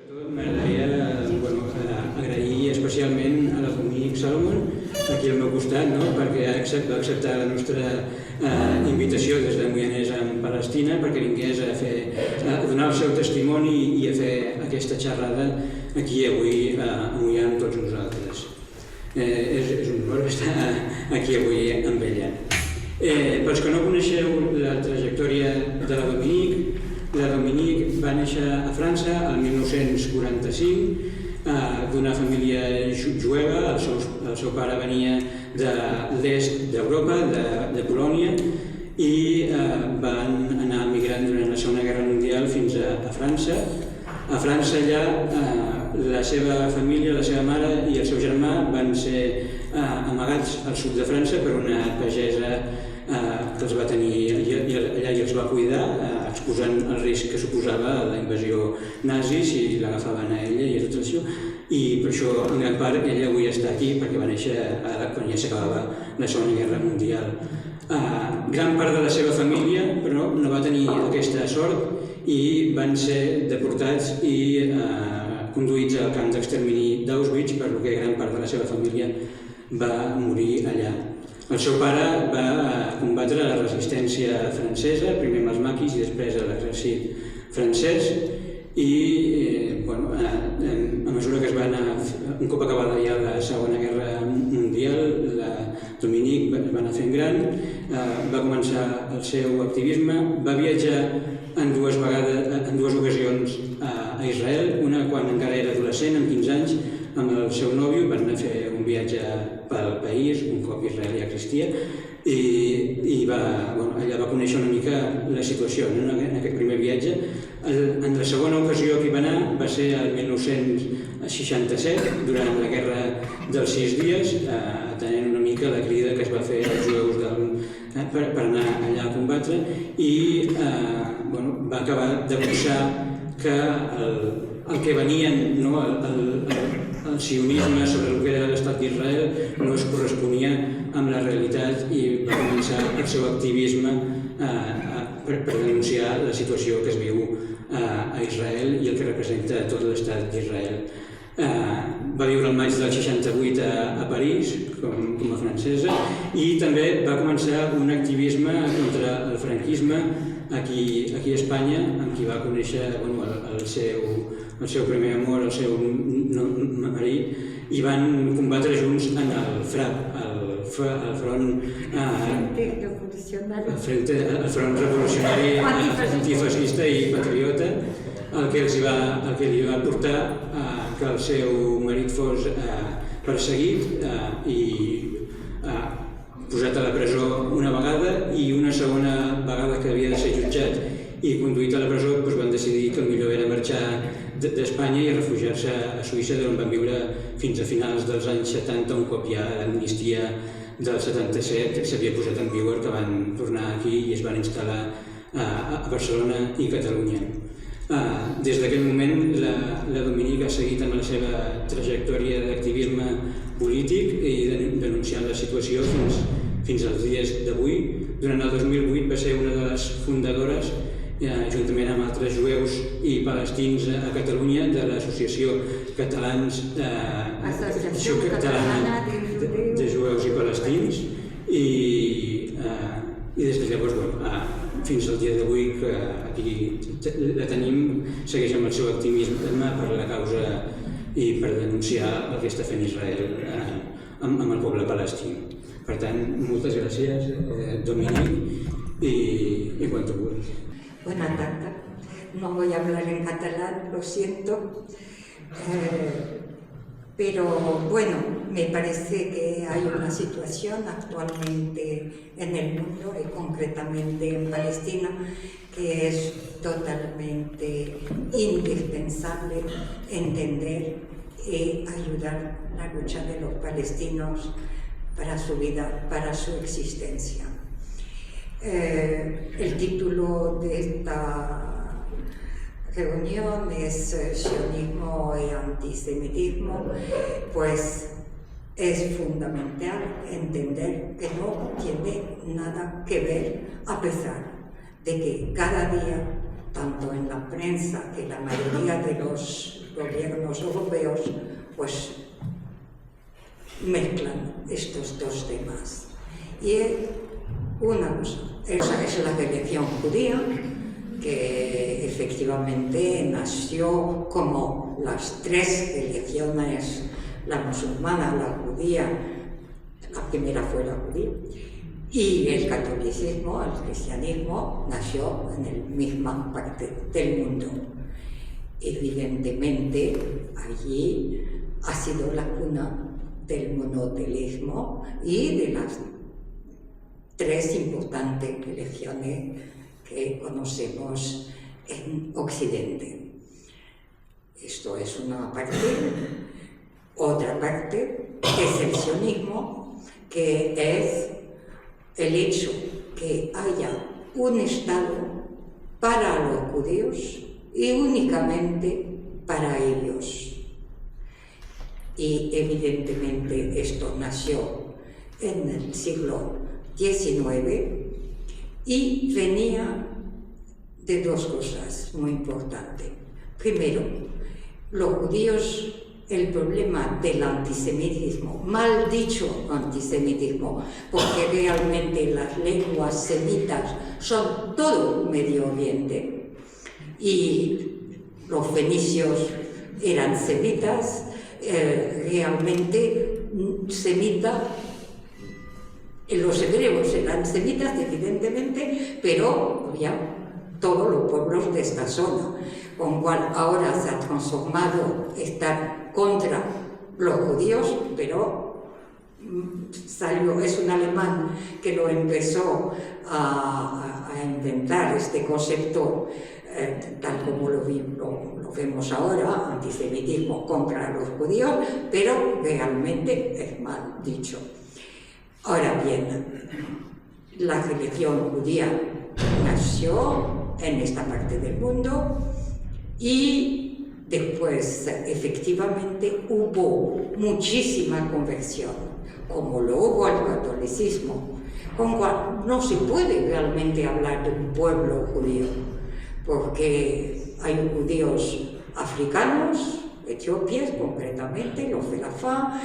Sobretot m'agradaria agrair especialment a la Dominic Salomon, aquí al meu costat, perquè va acceptar la nostra invitació des de Moianès en Palestina perquè vingués a donar el seu testimoni i a fer aquesta xerrada aquí avui a Moià amb tots nosaltres. És un honor estar aquí avui amb ella. Pels que no coneixeu la trajectòria de la Dominic va néixer a França el 1945 d'una família jueva. El seu pare venia de l'est d'Europa, de Polònia, i van anar migrant durant la Segona Guerra Mundial fins a França. A França allà la seva família, la seva mare i el seu germà van ser amagats al sud de França per una pagesa que els va tenir allà i els va cuidar, exposant el risc que suposava la invasió nazi si l'agafaven a ella i a tot això. I per això, en gran part, ella avui està aquí perquè va néixer quan ja s'acabava la Segona Guerra Mundial. Gran part de la seva família, però, no va tenir aquesta sort i van ser deportats i conduïts al camp d'extermini d'Auschwitz, per lo que gran part de la seva família va morir allà. El seu pare va combatre la resistència francesa, primer amb els maquis i després a l'exèrcit francès, i a mesura que es va anar, un cop acabada ja la Segona Guerra Mundial, la Dominic es va anar fent gran, va començar el seu activisme, va viatjar en dues ocasions a Israel, una quan encara era adolescent, amb 15 anys, amb el seu nòvio, van anar a fer un viatge pel país, un cop Israel ja existia, i allà va conèixer una mica la situació en aquest primer viatge. En la segona ocasió que hi va anar va ser el 1967, durant la Guerra dels 6 dies, atenent una mica la crida que es va fer als jueus per anar allà a combatre, i va acabar de pensar que el que venien, el sionisme sobre el que era l'estat d'Israel, no es corresponia amb la realitat, i va començar el seu activisme per denunciar la situació que es viu a Israel i el que representa tot l'estat d'Israel. Va viure el maig del 68 a París com a francesa, i també va començar un activisme contra el franquisme aquí a Espanya, amb qui va conèixer el seu primer amor, el seu marit, i van combatre junts en el FRAP, el Front Revolucionari Antifascista i Patriota, el que li va portar que el seu marit fos perseguit i posat a la presó una vegada, i una segona vegada que havia de ser jutjat i conduït a la presó, van decidir que el millor era marxar d'Espanya i refugiar-se a Suïssa, d'on van viure fins a finals dels anys 70, un cop ja l'amnistia del 77 s'havia posat en vigor, que van tornar aquí i es van instal·lar a Barcelona i Catalunya. Des d'aquell moment, la Dominic ha seguit amb la seva trajectòria d'activisme polític i denunciant la situació fins als dies d'avui. Durant el 2008 va ser una de les fundadores, juntament amb altres jueus i palestins a Catalunya, de l'Associació Catalana de Jueus i Palestins, i des de llavors, fins al dia d'avui, que aquí la tenim, segueix amb el seu activisme per la causa i per denunciar el que està fent Israel amb el poble palestí. Per tant, moltes gràcies, Dominic, i quan tu vulguis. Buena tarde. No voy a hablar en catalán, lo siento. Pero bueno, me parece que hay una situación actualmente en el mundo y concretamente en Palestina que es totalmente indispensable entender y ayudar la lucha de los palestinos para su vida, para su existencia. El título de esta reunión es sionismo y antisemitismo, pues es fundamental entender que no tiene nada que ver, a pesar de que cada día tanto en la prensa, que la mayoría de los gobiernos europeos pues mezclan estos dos temas. Y una cosa, esa es la religión judía, que efectivamente nació como las tres religiones, la musulmana, la judía, la primera fue la judía, y el catolicismo, el cristianismo, nació en la misma parte del mundo. Evidentemente, allí ha sido la cuna del monoteísmo y de las tres importantes religiones que conocemos en Occidente. Esto es una parte. Otra parte es el sionismo, que es el hecho que haya un Estado para los judíos y únicamente para ellos. Y evidentemente esto nació en el siglo XIX y venía de dos cosas muy importantes. Primero, los judíos, el problema del antisemitismo, mal dicho antisemitismo, porque realmente las lenguas semitas son todo Medio Oriente, y los fenicios eran semitas, realmente semita, los hebreos eran semitas evidentemente, pero había todos los pueblos de esta zona, con cual ahora se ha transformado estar contra los judíos, pero salió, es un alemán que lo empezó a inventar este concepto, tal como lo vemos ahora, antisemitismo contra los judíos, pero realmente es mal dicho. Ahora bien, la religión judía nació en esta parte del mundo y después efectivamente hubo muchísima conversión, como lo hubo al catolicismo, con cual no se puede realmente hablar de un pueblo judío, porque hay judíos africanos, etiopíes concretamente, los Felafá.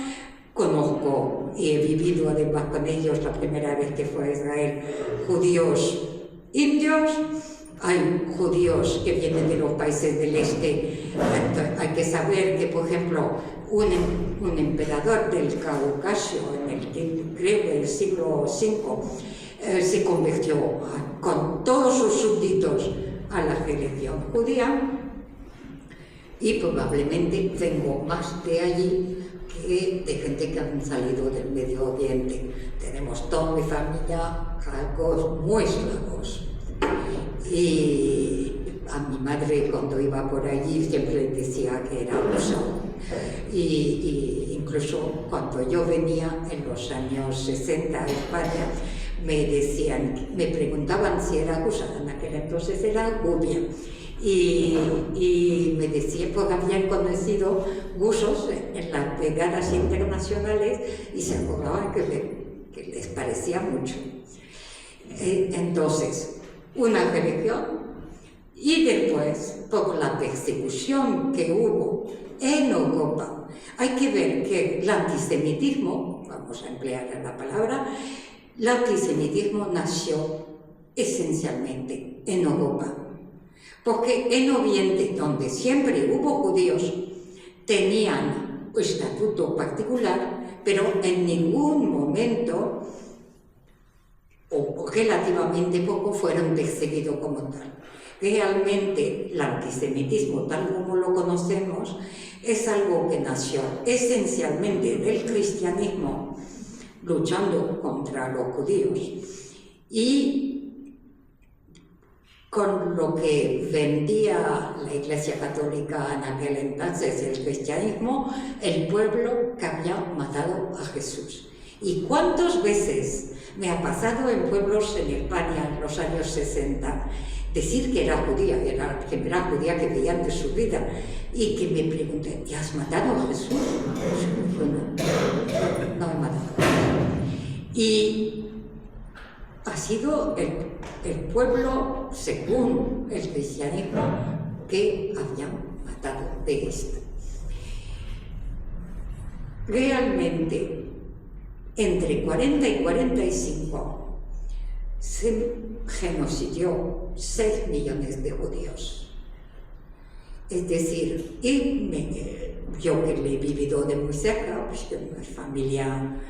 Conozco y he vivido además con ellos la primera vez que fue a Israel, judíos indios, hay judíos que vienen de los países del este. Hay que saber que, por ejemplo, un emperador del Caucasio, creo que en el siglo V, se convirtió con todos sus súbditos a la religión judía, y probablemente vengo más de allí que de gente que han salido del Medio Oriente. Tenemos toda mi familia rasgos muy eslavos. Y a mi madre, cuando iba por allí, siempre decía que era rusa. Y incluso cuando yo venía en los años 60 a España, me preguntaban si era rusa. En aquel entonces era rubia. Y me decían, porque habían conocido rusos en las brigadas internacionales y se acordaban que les parecía mucho. Entonces, una religión, y después, por la persecución que hubo en Europa, hay que ver que el antisemitismo, vamos a emplear la palabra, el antisemitismo nació esencialmente en Europa. Porque en Oriente, donde siempre hubo judíos, tenían un estatuto particular, pero en ningún momento, o relativamente poco, fueron perseguidos como tal. Realmente el antisemitismo, tal como lo conocemos, es algo que nació esencialmente del cristianismo, luchando contra los judíos, y con lo que vendía la Iglesia Católica en aquel entonces, el cristianismo, el pueblo que había matado a Jesús. ¿Y cuántas veces me ha pasado en pueblos en España en los años 60 decir que era judía, era la primera judía que veían de su vida, y que me pregunté, ¿y has matado a Jesús? No he matado. Y ha sido el pueblo, según el cristianismo, que habían matado de esto. Realmente, entre 40 y 45 se genocidió 6 millones de judíos. Es decir, yo que le he vivido de muy cerca, pues que mi familia,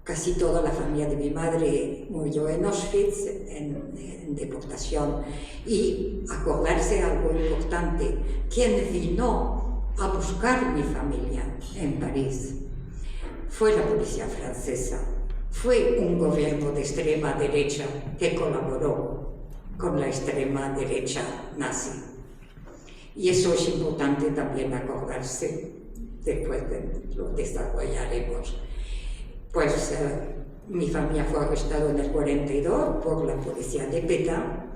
casi toda la familia de mi madre murió en Auschwitz, en deportación, y acordarse algo importante, quien vino a buscar mi familia en París fue la policía francesa, fue un gobierno de extrema derecha que colaboró con la extrema derecha nazi. Y eso es importante también acordarse, después lo desarrollaremos. Pues mi familia fue arrestada en el 42 por la policía de PETA,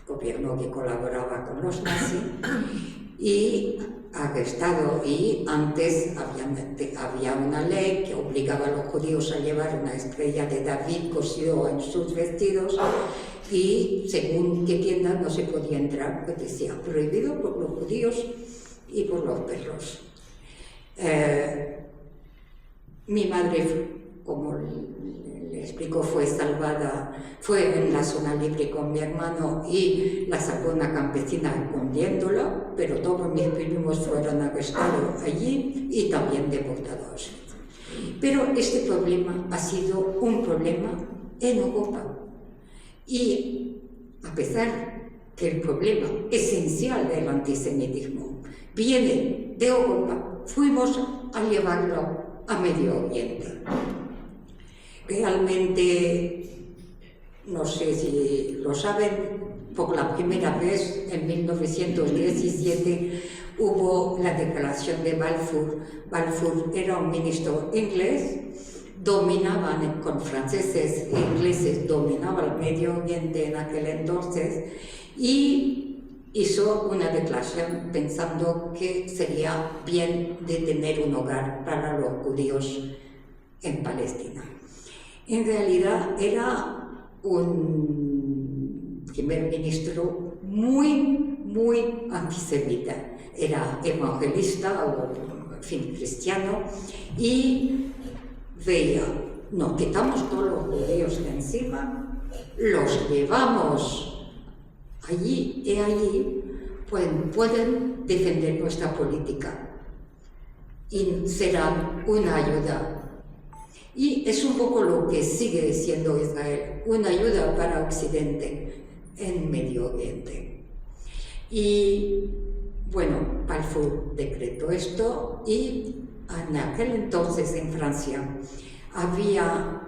gobierno que colaboraba con los nazis, y arrestado, y antes había una ley que obligaba a los judíos a llevar una estrella de David cosida en sus vestidos, y según qué tienda no se podía entrar, pues decía prohibido por los judíos y por los perros. Mi madre, como le explico, fue salvada, fue en la zona libre con mi hermano y la salvó una campesina escondiéndola, pero todos mis primos fueron arrestados allí y también deportados. Pero este problema ha sido un problema en Europa. Y a pesar que el problema esencial del antisemitismo viene de Europa, fuimos a llevarlo a Medio Oriente. Realmente, no sé si lo saben, por la primera vez en 1917 hubo la declaración de Balfour. Balfour era un ministro inglés, dominaban con franceses e ingleses, dominaba el Medio Oriente en aquel entonces, y hizo una declaración pensando que sería bien de tener un hogar para los judíos en Palestina. En realidad era un primer ministro muy antisemita, era evangelista o, en fin, cristiano, y veía, nos quitamos todos los judíos de encima, los llevamos allí y allí pueden defender nuestra política y será una ayuda. Y es un poco lo que sigue siendo Israel, una ayuda para Occidente en Medio Oriente. Y bueno, Balfour decretó esto, y en aquel entonces en Francia había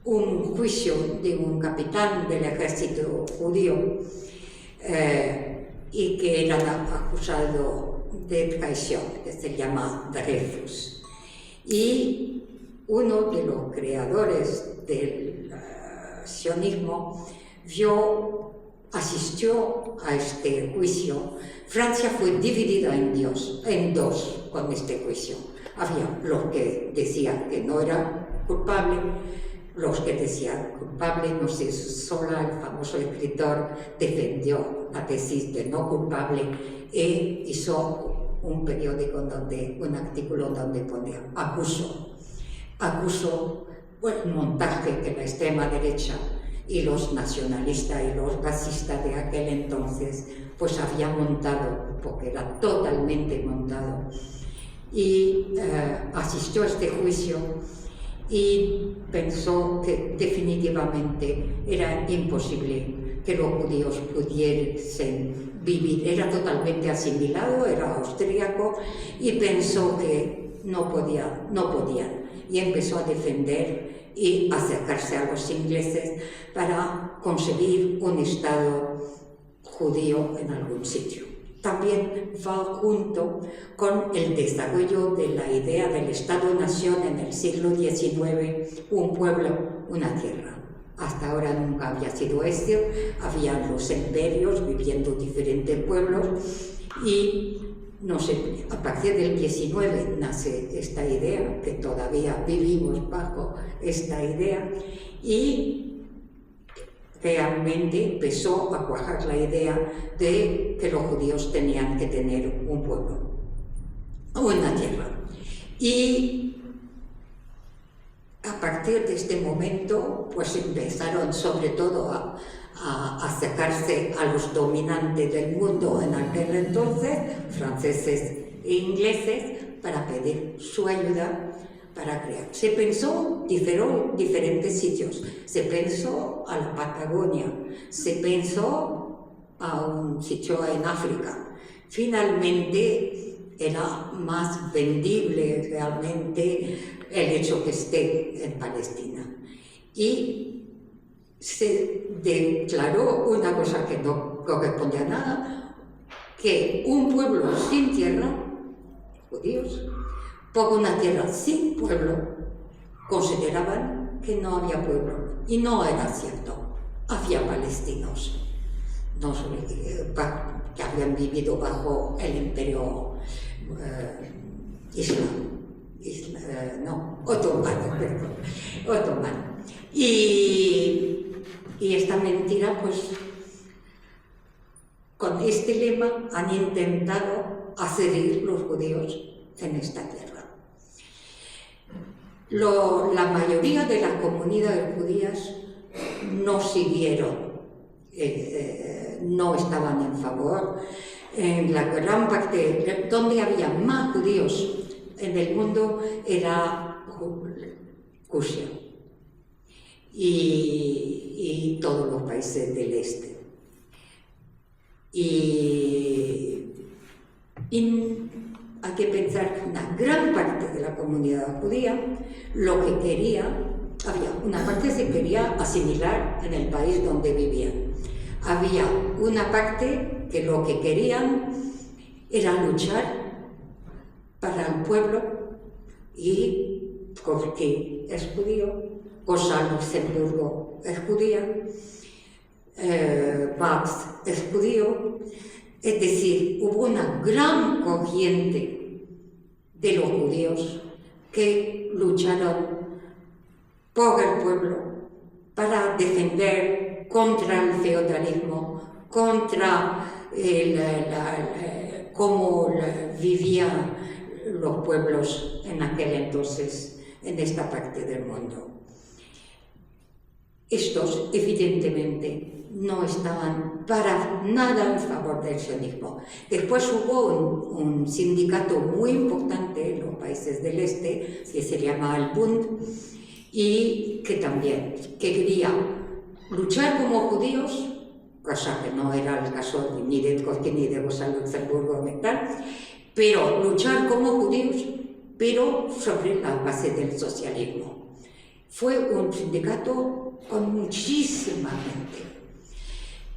un juicio de un capitán del ejército judío y que era acusado de traición, que se llama Dreyfus. Y uno de los creadores del sionismo asistió a este juicio. Francia fue dividida en dos con este juicio. Había los que decían que no era culpable, los que decían culpable. No sé, Zola, el famoso escritor, defendió la tesis de no culpable e hizo un periódico un artículo donde ponía acuso el montaje que la extrema derecha y los nacionalistas y los racistas de aquel entonces pues habían montado, porque era totalmente montado. Y asistió a este juicio y pensó que definitivamente era imposible que los judíos pudiesen vivir. Era totalmente asimilado, era austríaco, y pensó que no podían. Y empezó a defender y acercarse a los ingleses para conseguir un Estado judío en algún sitio. También va junto con el desarrollo de la idea del Estado-nación en el siglo XIX, un pueblo, una tierra. Hasta ahora nunca había sido esto, habían los imperios viviendo diferentes pueblos, y no sé, a partir del 19 nace esta idea, que todavía vivimos bajo esta idea, y realmente empezó a cuajar la idea de que los judíos tenían que tener un pueblo, una tierra. Y a partir de este momento, pues empezaron sobre todo a acercarse a los dominantes del mundo en aquel entonces, franceses e ingleses, para pedir su ayuda para crear. Se pensó diferentes sitios, se pensó a la Patagonia, se pensó a un sitio en África. Finalmente era más vendible realmente el hecho que esté en Palestina. Y se declaró una cosa que no corresponde a nada, que un pueblo sin tierra, judíos, por una tierra sin pueblo, consideraban que no había pueblo. Y no era cierto. Había palestinos que habían vivido bajo el imperio otomano. Y esta mentira, pues, con este lema han intentado hacer los judíos en esta tierra. La mayoría de las comunidades judías no siguieron, no estaban en favor. En la gran parte, donde había más judíos en el mundo, era Rusia y todos los países del este. Y hay que pensar que una gran parte de la comunidad judía lo que quería, había una parte que se quería asimilar en el país donde vivían. Había una parte que lo que querían era luchar para el pueblo, y porque es judío, Rosa Luxemburgo es judía, Marx es judío. Es decir, hubo una gran corriente de los judíos que lucharon por el pueblo para defender contra el feudalismo, contra cómo vivían los pueblos en aquel entonces en esta parte del mundo. Estos, evidentemente, no estaban para nada en favor del sionismo. Después hubo un sindicato muy importante en los países del este, que se llamaba el Bund, y que también quería luchar como judíos, cosa que no era el caso ni de Trotsky ni de Rosa Luxemburgo ni tal, pero luchar como judíos, pero sobre la base del socialismo. Fue un sindicato con muchísima gente.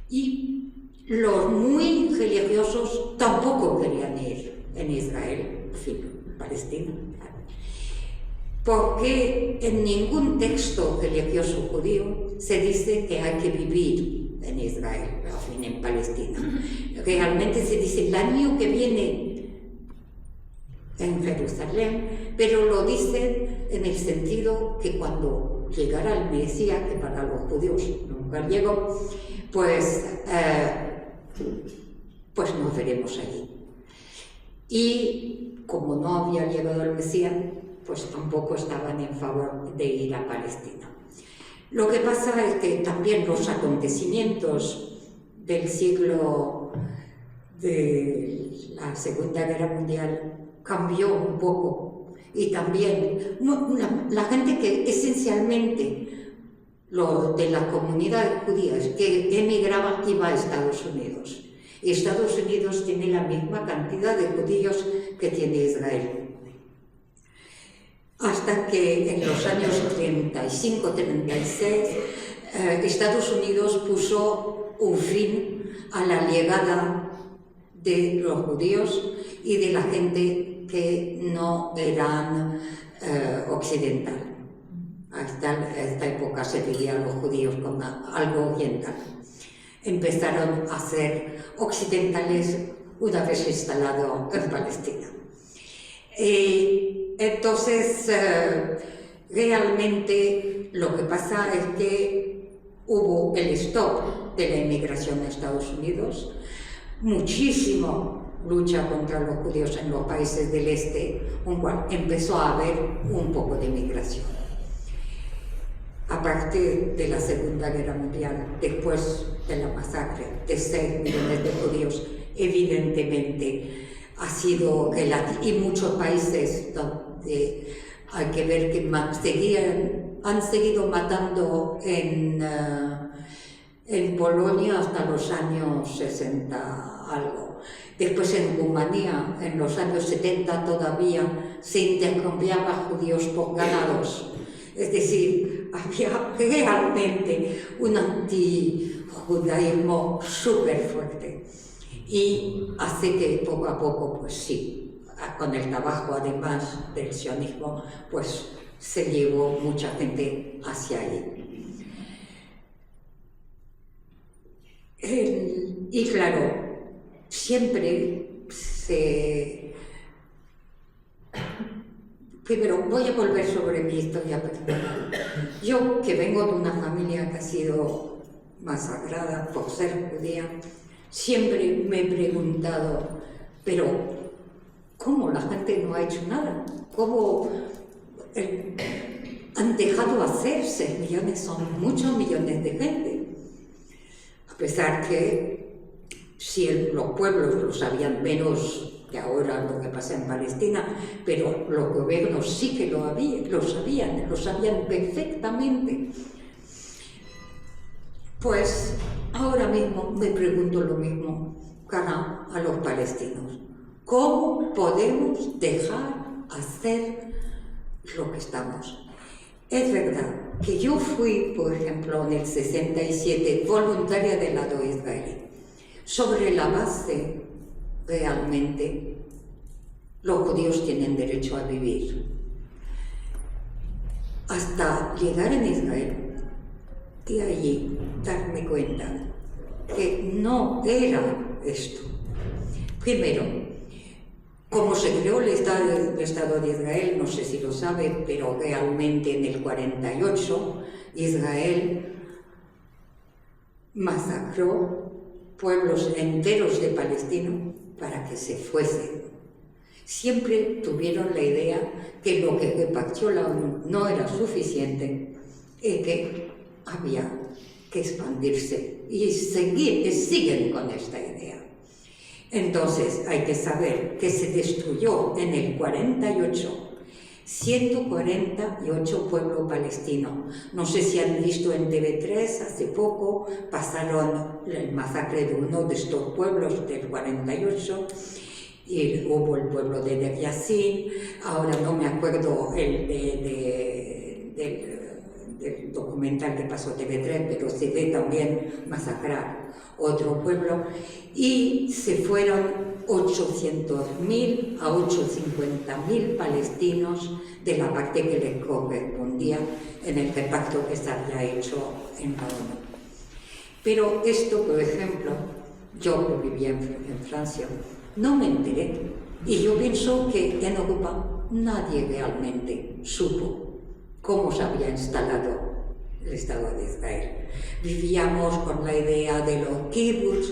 Y los muy religiosos tampoco querían ir en Israel, en fin, Palestina, porque en ningún texto religioso judío se dice que hay que vivir en Israel, en fin, en Palestina. Realmente se dice el año que viene en Jerusalén, pero lo dicen en el sentido que cuando llegara el Mesías, que para los judíos nunca llegó, pues nos veremos allí. Y como no había llegado el Mesías, pues tampoco estaban en favor de ir a Palestina. Lo que pasa es que también los acontecimientos del siglo de la Segunda Guerra Mundial cambió un poco, y también la gente que esencialmente de las comunidades judías que emigraba iba a Estados Unidos. Y Estados Unidos tiene la misma cantidad de judíos que tiene Israel. Hasta que en los años 35-36 Estados Unidos puso un fin a la llegada de los judíos y de la gente que no eran occidental. Hasta esta época se veían los judíos como algo oriental. Empezaron a ser occidentales una vez instalado en Palestina. Entonces, realmente lo que pasa es que hubo el stop de la inmigración a Estados Unidos, muchísimo lucha contra los judíos en los países del este, un cual empezó a haber un poco de migración. A partir de la Segunda Guerra Mundial, después de la masacre de 6 millones de judíos, evidentemente ha sido, y muchos países donde hay que ver que han seguido matando en Polonia hasta los años 60 algo. Después en Rumanía, en los años 70 todavía se intercambiaba judíos por ganados. Es decir, había realmente un antijudaísmo súper fuerte. Y hace que poco a poco, pues sí, con el trabajo además del sionismo, pues se llevó mucha gente hacia ahí. Y claro, siempre Primero, voy a volver sobre mi historia personal. Yo, que vengo de una familia que ha sido masacrada por ser judía, siempre me he preguntado, pero ¿cómo la gente no ha hecho nada? ¿Cómo han dejado hacer 6 millones? Son muchos millones de gente. A pesar que si los pueblos lo sabían menos que ahora lo que pasa en Palestina, pero los gobiernos sí que lo sabían perfectamente. Pues ahora mismo me pregunto lo mismo cara a los palestinos. ¿Cómo podemos dejar hacer lo que estamos? Es verdad que yo fui, por ejemplo, en el 67 voluntaria del lado israelí, sobre la base realmente los judíos tienen derecho a vivir. Hasta llegar en Israel y allí darme cuenta que no era esto. Primero, como se creó el Estado de Israel, no sé si lo saben, pero realmente en el 48 Israel masacró pueblos enteros de Palestina para que se fuesen. Siempre tuvieron la idea que lo que repartió la ONU no era suficiente y que había que expandirse y siguen con esta idea. Entonces hay que saber que se destruyó en el 48 148 pueblos palestinos. No sé si han visto en TV3 hace poco, pasaron el masacre de uno de estos pueblos del 48, y hubo el pueblo de Deir Yassin, ahora no me acuerdo el del documental que pasó TV3, pero se ve también masacrar otro pueblo, y se fueron 800.000 a 850.000 palestinos de la parte que les correspondía en el reparto que se había hecho en la ONU. Pero esto, por ejemplo, yo que vivía en Francia, no me enteré, y yo pienso que en Europa nadie realmente supo cómo se había instalado el Estado de Israel. Vivíamos con la idea de los kibbutz,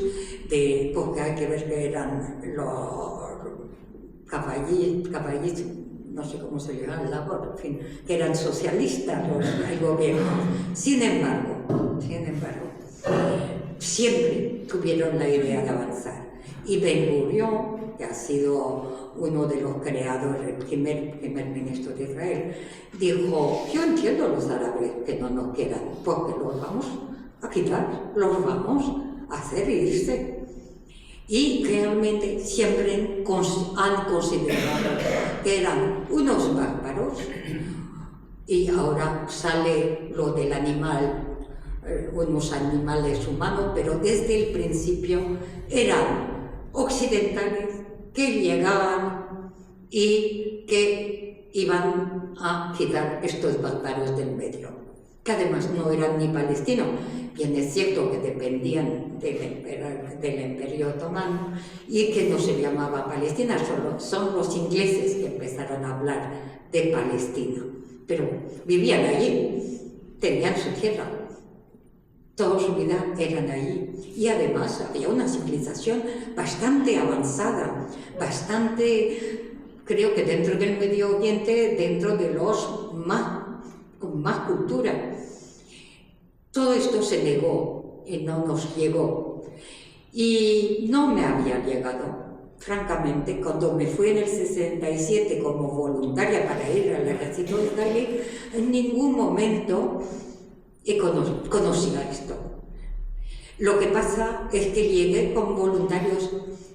porque hay que ver que eran los caballistas, no sé cómo se llama, en fin, que eran socialistas el gobierno. Sin embargo, siempre tuvieron la idea de avanzar. Y Ben-Gurión, que ha sido uno de los creadores, el primer ministro de Israel, dijo: yo entiendo a los árabes que no nos quieran, porque los vamos a quitar, los vamos a hacer irse. Y realmente siempre han considerado que eran unos bárbaros, y ahora sale lo del animal, unos animales humanos, pero desde el principio eran occidentales que llegaban y que iban a quitar estos bárbaros del medio, que además no eran ni palestinos. Bien, es cierto que dependían del Imperio Otomano y que no se llamaba Palestina, son los ingleses que empezaron a hablar de Palestina, pero vivían allí, tenían su tierra. toda su vida eran ahí. Y además había una civilización bastante avanzada, creo que dentro del Medio Oriente, dentro de los con más cultura. Todo esto se negó y no nos llegó. Y no me había llegado. Francamente, cuando me fui en el 67 como voluntaria para ir al ejército israelí, en ningún momento conocía esto. Lo que pasa es que llegué con voluntarios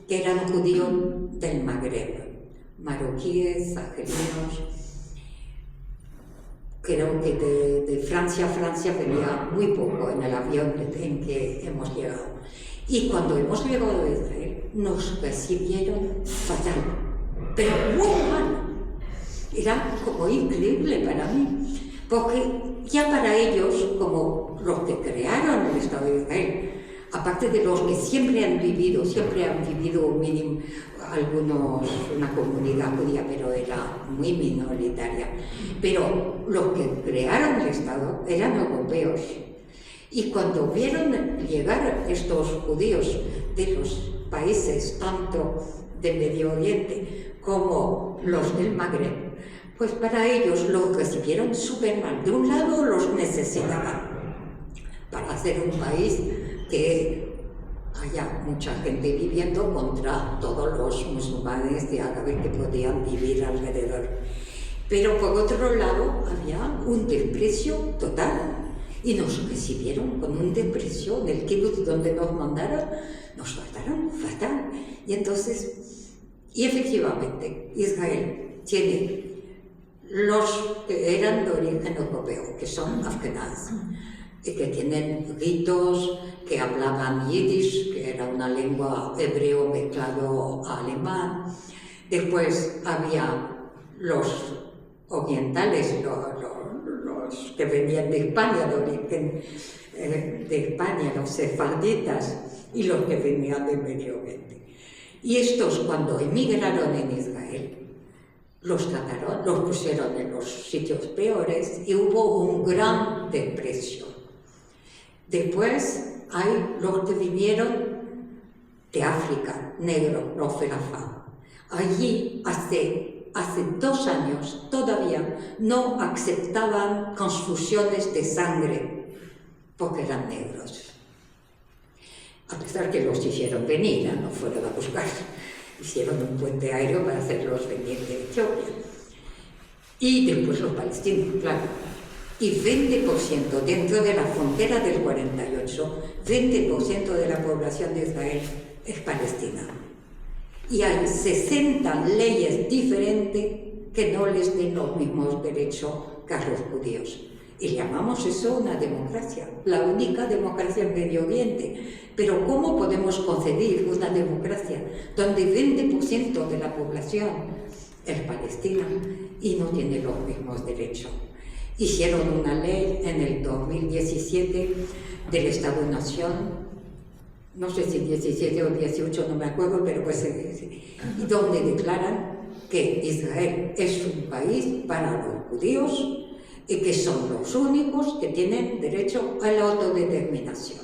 que eran judíos del Magreb, marroquíes, argelinos. Creo que de Francia venía muy poco en el avión en que hemos llegado. Y cuando hemos llegado a Israel, nos recibieron fatal, pero muy mal. Era como increíble para mí, porque ya para ellos, como los que crearon el Estado de Israel, aparte de los que siempre han vivido mínimo, una comunidad judía, pero era muy minoritaria, pero los que crearon el Estado eran europeos. Y cuando vieron llegar estos judíos de los países, tanto del Medio Oriente como los del Magreb, pues para ellos los recibieron súper mal. De un lado los necesitaban para hacer un país que haya mucha gente viviendo contra todos los musulmanes de árabes que podían vivir alrededor. Pero por otro lado había un desprecio total. Y nos recibieron con un desprecio en el kibbutz donde nos mandaron, nos trataron fatal. Y efectivamente, Israel tiene los que eran de origen europeo, que son afganás, y que tienen ritos, que hablaban yiddish, que era una lengua hebreo mezclado a alemán. Después había los orientales, los que venían de España, de origen de España, los sefarditas, y los que venían del Medio Oriente. Y estos, cuando emigraron en Israel, los trataron, los pusieron en los sitios peores y hubo un gran desprecio. Después hay los que vinieron de África, negros, los felafá. Allí, hace 2 años todavía no aceptaban transfusiones de sangre porque eran negros. A pesar que los hicieron venir, no fueron a buscar, hicieron un puente aéreo para hacerlos venir de Etiopía. Y después los palestinos, claro. Y 20% dentro de la frontera del 48, 20% de la población de Israel es palestina. Y hay 60 leyes diferentes que no les den los mismos derechos que a los judíos. Y llamamos eso una democracia, la única democracia en Medio Oriente. Pero ¿cómo podemos concebir una democracia donde 20% de la población es palestina y no tiene los mismos derechos? Hicieron una ley en el 2017 del Estado-Nación, no sé si 17 o 18, no me acuerdo, pero pues y donde declaran que Israel es un país para los judíos y que son los únicos que tienen derecho a la autodeterminación.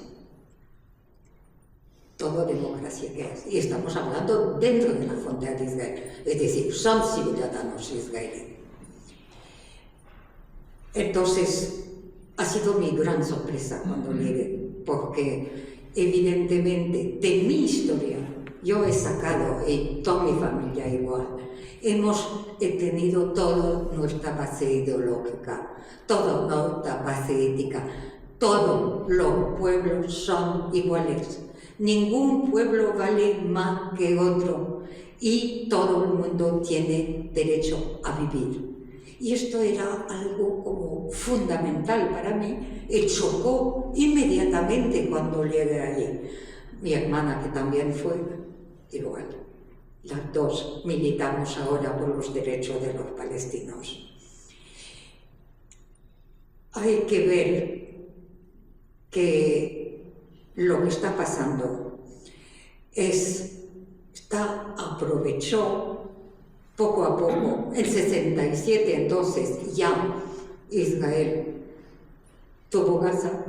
Todo democracia que es. Y estamos hablando dentro de la frontera de Israel, es decir, son ciudadanos israelíes. Entonces, ha sido mi gran sorpresa cuando llegué, porque evidentemente de mi historia yo he sacado, y toda mi familia igual, hemos tenido toda nuestra base ideológica, toda nuestra base ética, todos los pueblos son iguales, ningún pueblo vale más que otro y todo el mundo tiene derecho a vivir. Y esto era algo como fundamental para mí, y chocó inmediatamente cuando llegué allí. Mi hermana, que también fue, igual. Las dos militamos ahora por los derechos de los palestinos. Hay que ver que lo que está pasando aprovechó poco a poco. En 67 entonces ya Israel tuvo Gaza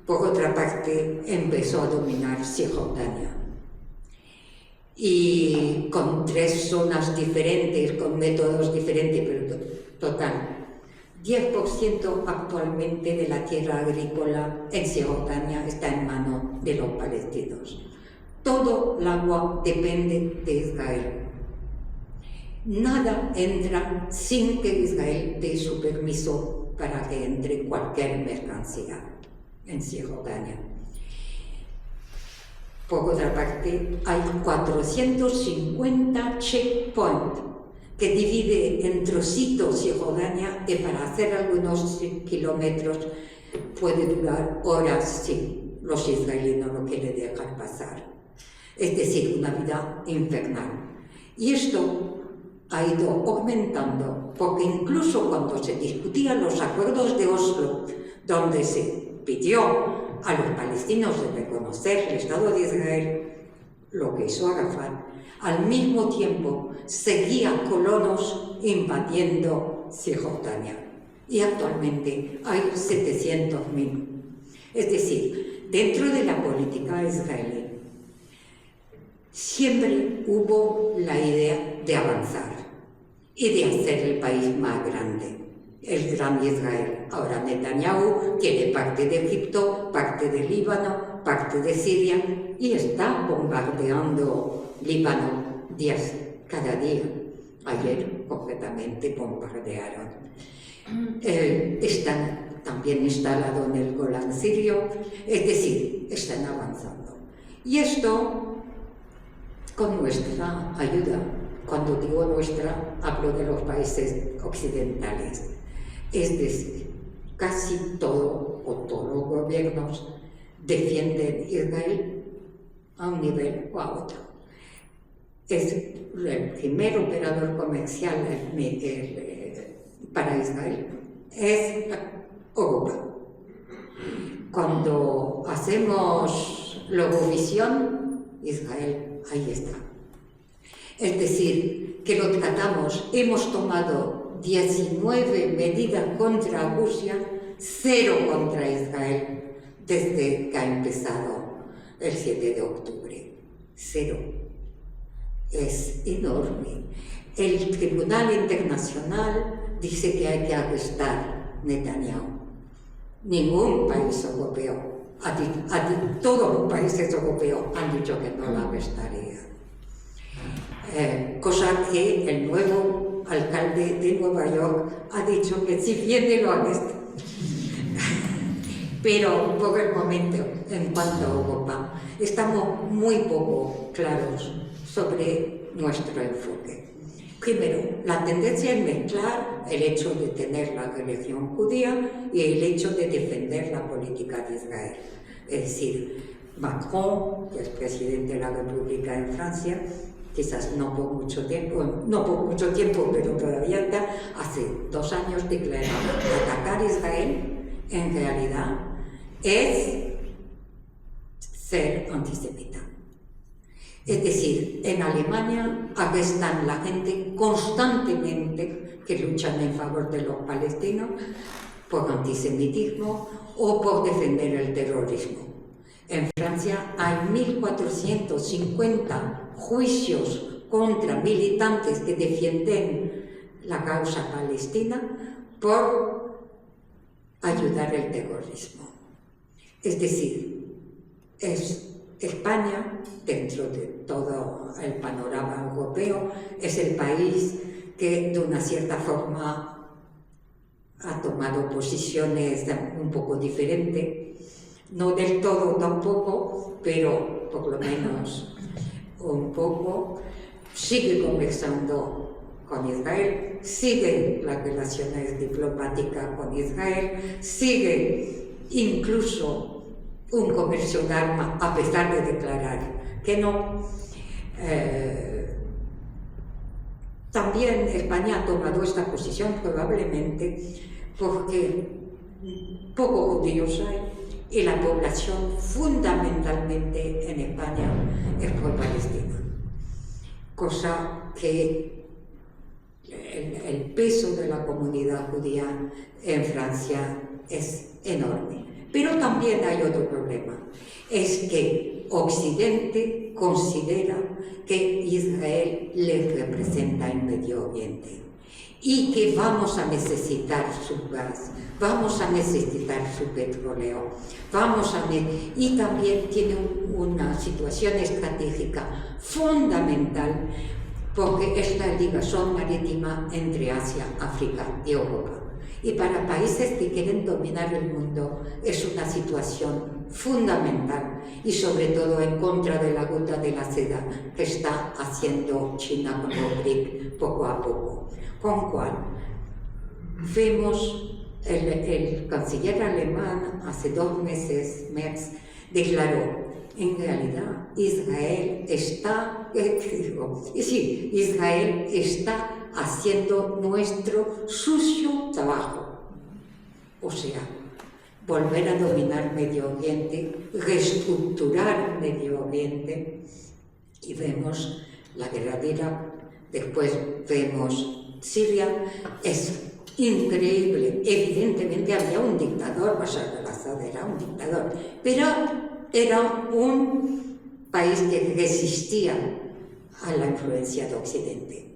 por otra parte, empezó a dominar Cisjordania. Y con 3 zonas diferentes, con métodos diferentes, pero total, 10% actualmente de la tierra agrícola en Cisjordania está en manos de los palestinos. Todo el agua depende de Israel. Nada entra sin que Israel dé su permiso para que entre cualquier mercancía en Cisjordania. Por otra parte, hay 450 checkpoints que divide en trocitos Cisjordania, y para hacer algunos kilómetros puede durar horas si los israelíes no lo quieren dejar pasar. Es decir, una vida infernal. Y esto ha ido aumentando, porque incluso cuando se discutían los acuerdos de Oslo, donde se pidió a los palestinos de reconocer el Estado de Israel, lo que hizo Arafat, al mismo tiempo seguía colonos invadiendo Cisjordania. Y actualmente hay 700.000. Es decir, dentro de la política israelí siempre hubo la idea de avanzar y de hacer el país más grande, el gran Israel. Ahora Netanyahu tiene parte de Egipto, parte de Líbano, parte de Siria, y está bombardeando Líbano cada día. Ayer concretamente bombardearon. Están también instalados en el Golán sirio, es decir, están avanzando. Y esto con nuestra ayuda. Cuando digo nuestra, hablo de los países occidentales. Es decir, casi todo o todos los gobiernos defienden Israel a un nivel o a otro. Es el primer operador comercial para Israel es Europa. Cuando hacemos la Eurovisión, Israel ahí está. Es decir, que lo tratamos, hemos tomado 19 medidas contra Rusia, 0 contra Israel, desde que ha empezado el 7 de octubre. 0. Es enorme. El Tribunal Internacional dice que hay que arrestar Netanyahu. Ningún país europeo, todos los países europeos han dicho que no lo arrestaría. Cosa que el nuevo alcalde de Nueva York ha dicho que si viene lo arresta. Pero por el momento, en cuanto a Europa, estamos muy poco claros sobre nuestro enfoque. Primero, la tendencia es mezclar el hecho de tener la religión judía y el hecho de defender la política de Israel. Es decir, Macron, que es presidente de la República en Francia, quizás no por mucho tiempo, pero todavía está, hace 2 años declaró que atacar a Israel en realidad es ser antisemita. Es decir, en Alemania arrestan la gente constantemente que luchan en favor de los palestinos por antisemitismo o por defender el terrorismo. En Francia hay 1.450 juicios contra militantes que defienden la causa palestina por ayudar al terrorismo. Es decir, es España, dentro de todo el panorama europeo, es el país que de una cierta forma ha tomado posiciones un poco diferentes, no del todo tampoco, pero por lo menos un poco. Sigue conversando con Israel, sigue las relaciones diplomáticas con Israel, sigue incluso un comercio de armas, a pesar de declarar que no. También España ha tomado esta posición probablemente porque pocos judíos hay y la población fundamentalmente en España es pro-palestina, cosa que el peso de la comunidad judía en Francia es enorme. Pero también hay otro problema, es que Occidente considera que Israel les representa en Medio Oriente y que vamos a necesitar su gas, vamos a necesitar su petróleo, y también tiene una situación estratégica fundamental porque es la ligación marítima entre Asia, África y Europa. Y para países que quieren dominar el mundo es una situación fundamental y sobre todo en contra de la ruta de la seda que está haciendo China con los BRIC poco a poco. Con cual vemos el canciller alemán hace 2 meses, Merz, declaró: en realidad Israel está haciendo nuestro sucio trabajo, o sea, volver a dominar Medio Oriente, reestructurar Medio Oriente, y vemos la guerra de Irak, después vemos Siria. Es increíble, evidentemente había un dictador, Bashar al-Assad era un dictador, pero era un país que resistía a la influencia de Occidente.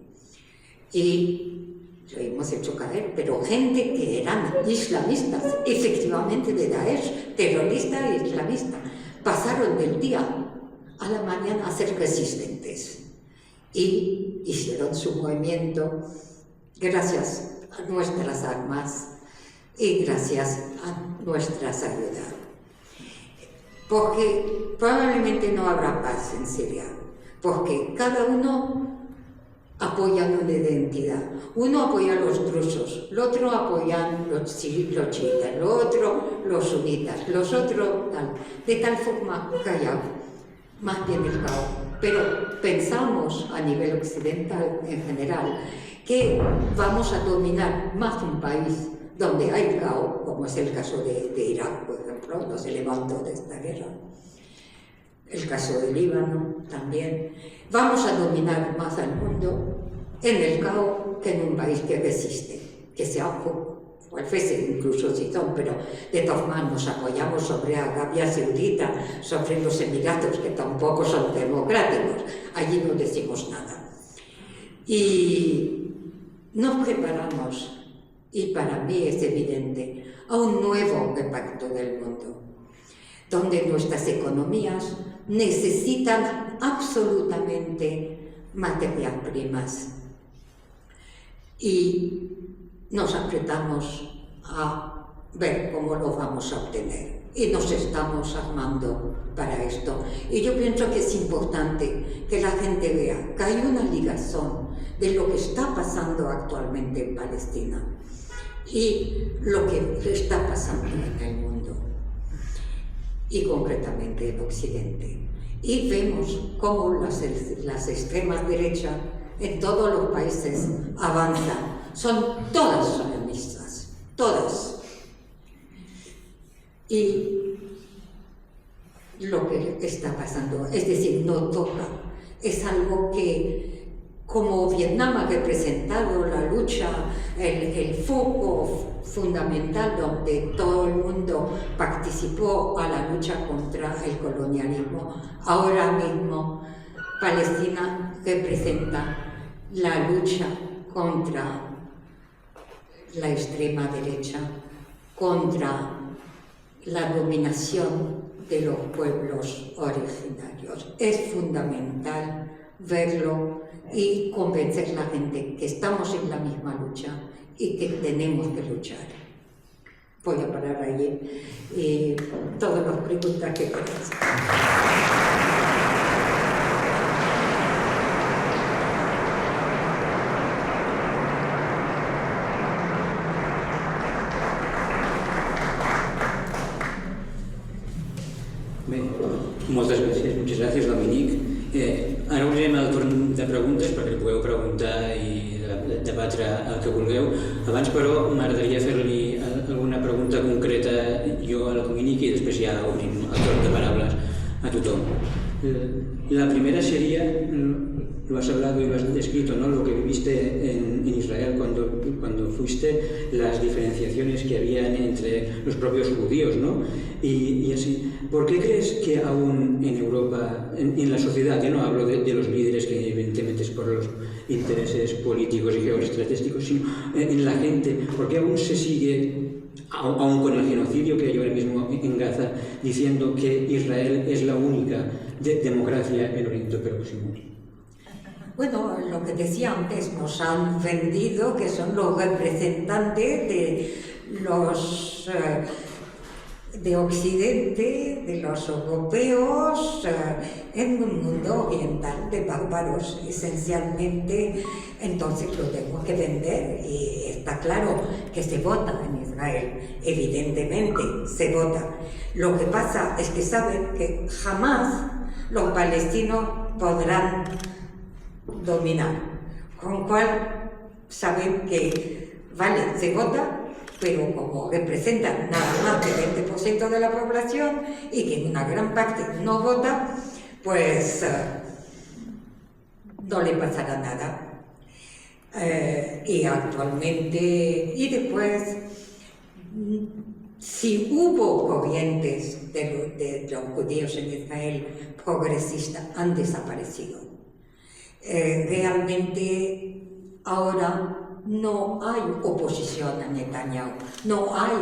Y lo hemos hecho caer, pero gente que eran islamistas, efectivamente de Daesh, terrorista e islamista, pasaron del día a la mañana a ser resistentes y hicieron su movimiento gracias a nuestras armas y gracias a nuestras ayudas. Porque probablemente no habrá paz en Siria, porque cada uno apoya una identidad. Uno apoya a los drusos, el otro apoyan los chiitas, el otro los sunitas, los otros tal. De tal forma callado, más bien el caos. Pero pensamos a nivel occidental en general que vamos a dominar más un país donde hay caos, como es el caso de Irak, por ejemplo, no se levantó de esta guerra. El caso de Líbano también. Vamos a dominar más al mundo en el caos que en un país que resiste, que sea incluso si son, pero de todas formas nos apoyamos sobre Arabia Saudita, sobre los Emiratos, que tampoco son democráticos. Allí no decimos nada. Y nos preparamos, y para mí es evidente, a un nuevo reparto del mundo, donde nuestras economías necesitan absolutamente materias primas y nos apretamos a ver cómo lo vamos a obtener y nos estamos armando para esto. Y yo pienso que es importante que la gente vea que hay una ligación de lo que está pasando actualmente en Palestina y lo que está pasando en el mundo y concretamente en Occidente. Y vemos cómo las extremas derechas en todos los países avanzan. Son todas sionistas, todas. Y lo que está pasando, es decir, no toca, es algo que, como Vietnam ha representado la lucha, el foco fundamental donde todo el mundo participó a la lucha contra el colonialismo, ahora mismo Palestina representa la lucha contra la extrema derecha, contra la dominación de los pueblos originarios. Es fundamental verlo y convencer a la gente que estamos en la misma lucha y que tenemos que luchar. Voy a parar allí y todas las preguntas que quieras. Bé, moltes gràcies, Dominic. Ara obrirem el torn de preguntes perquè pugueu preguntar i debatre el que vulgueu. Abans, però, m'agradaria fer-li alguna pregunta concreta jo a la Dominic i després ja obrim el torn de paraules a tothom. La primera sería, lo has hablado y lo has descrito, ¿no? Lo que viviste en Israel cuando fuiste, las diferenciaciones que habían entre los propios judíos, ¿no? Y así, ¿por qué crees que aún en Europa, en la sociedad, yo no hablo de los líderes que evidentemente es por los intereses políticos y geoestratégicos, sino en la gente, ¿por qué aún se sigue, aún con el genocidio que hay ahora mismo en Gaza, diciendo que Israel es la única democracia en Oriente Próximo? Bueno, lo que decía antes, nos han vendido que son los representantes de los de Occidente, de los europeos, en un mundo oriental de bárbaros, esencialmente. Entonces lo tengo que vender, y está claro que se vota en Israel, evidentemente se vota. Lo que pasa es que saben que jamás los palestinos podrán dominar, con lo cual saben que, vale, se vota, pero como representan nada más del 20% de la población y que una gran parte no vota, pues no le pasará nada. Y actualmente, y después, si hubo corrientes de los judíos en Israel progresistas, han desaparecido. Realmente ahora no hay oposición a Netanyahu, no hay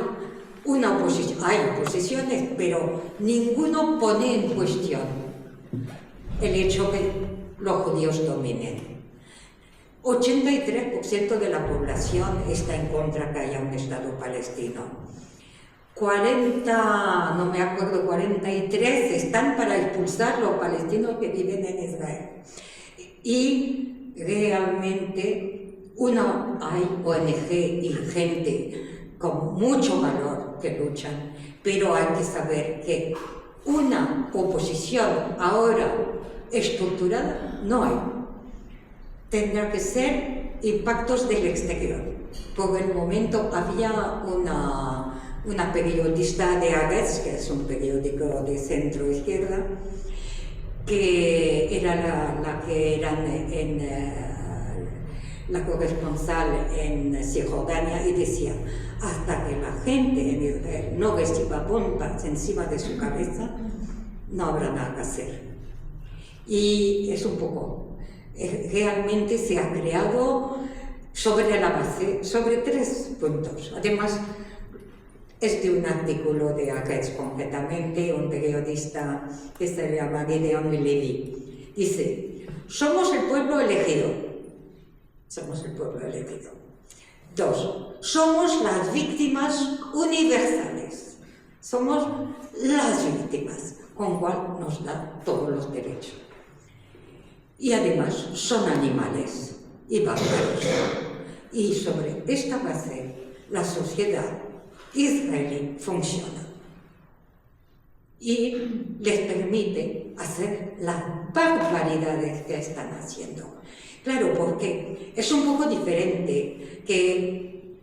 una oposición, hay oposiciones, pero ninguno pone en cuestión el hecho que los judíos dominen. 83% de la población está en contra que haya un Estado palestino. 40, no me acuerdo, 43 están para expulsar a los palestinos que viven en Israel. Y realmente hay ONG y gente con mucho valor que luchan, pero hay que saber que una oposición ahora estructurada no hay. Tendrá que ser impactos del exterior. Por el momento había una periodista de Haaretz, que es un periódico de centro-izquierda, que era la que era la corresponsal en Cisjordania, y decía, hasta que la gente en Israel no reciba bombas encima de su cabeza, no habrá nada que hacer. Y es un poco, realmente se ha creado sobre la base, sobre 3 puntos. Además, es de un artículo de Haaretz concretamente, un periodista que se llama Gideon Levy. Dice, somos el pueblo elegido. Somos el pueblo elegido. 2. Somos las víctimas universales. Somos las víctimas, con cual nos da todos los derechos. Y además son animales y bárbaros. Y sobre esta base, la sociedad israelí funciona y les permite hacer las barbaridades que están haciendo. Claro, porque es un poco diferente que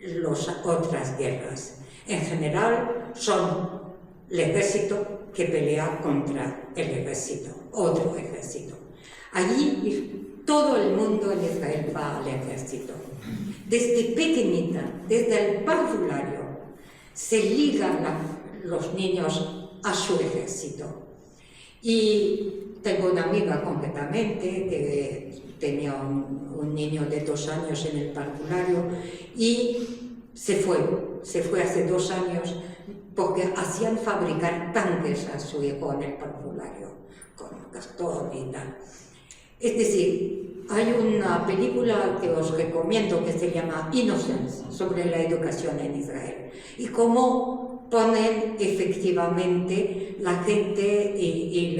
las otras guerras. En general son el ejército que pelea contra el ejército, otro ejército. Allí todo el mundo en Israel va al ejército. Desde pequeñita, desde el parvulario, se ligan los niños a su ejército. Y tengo una amiga concretamente que tenía un niño de 2 años en el parvulario y se fue hace 2 años porque hacían fabricar tanques a su hijo en el parvulario, con cartón y tal. Es decir, hay una película que os recomiendo que se llama Innocence, sobre la educación en Israel, y cómo ponen efectivamente la gente y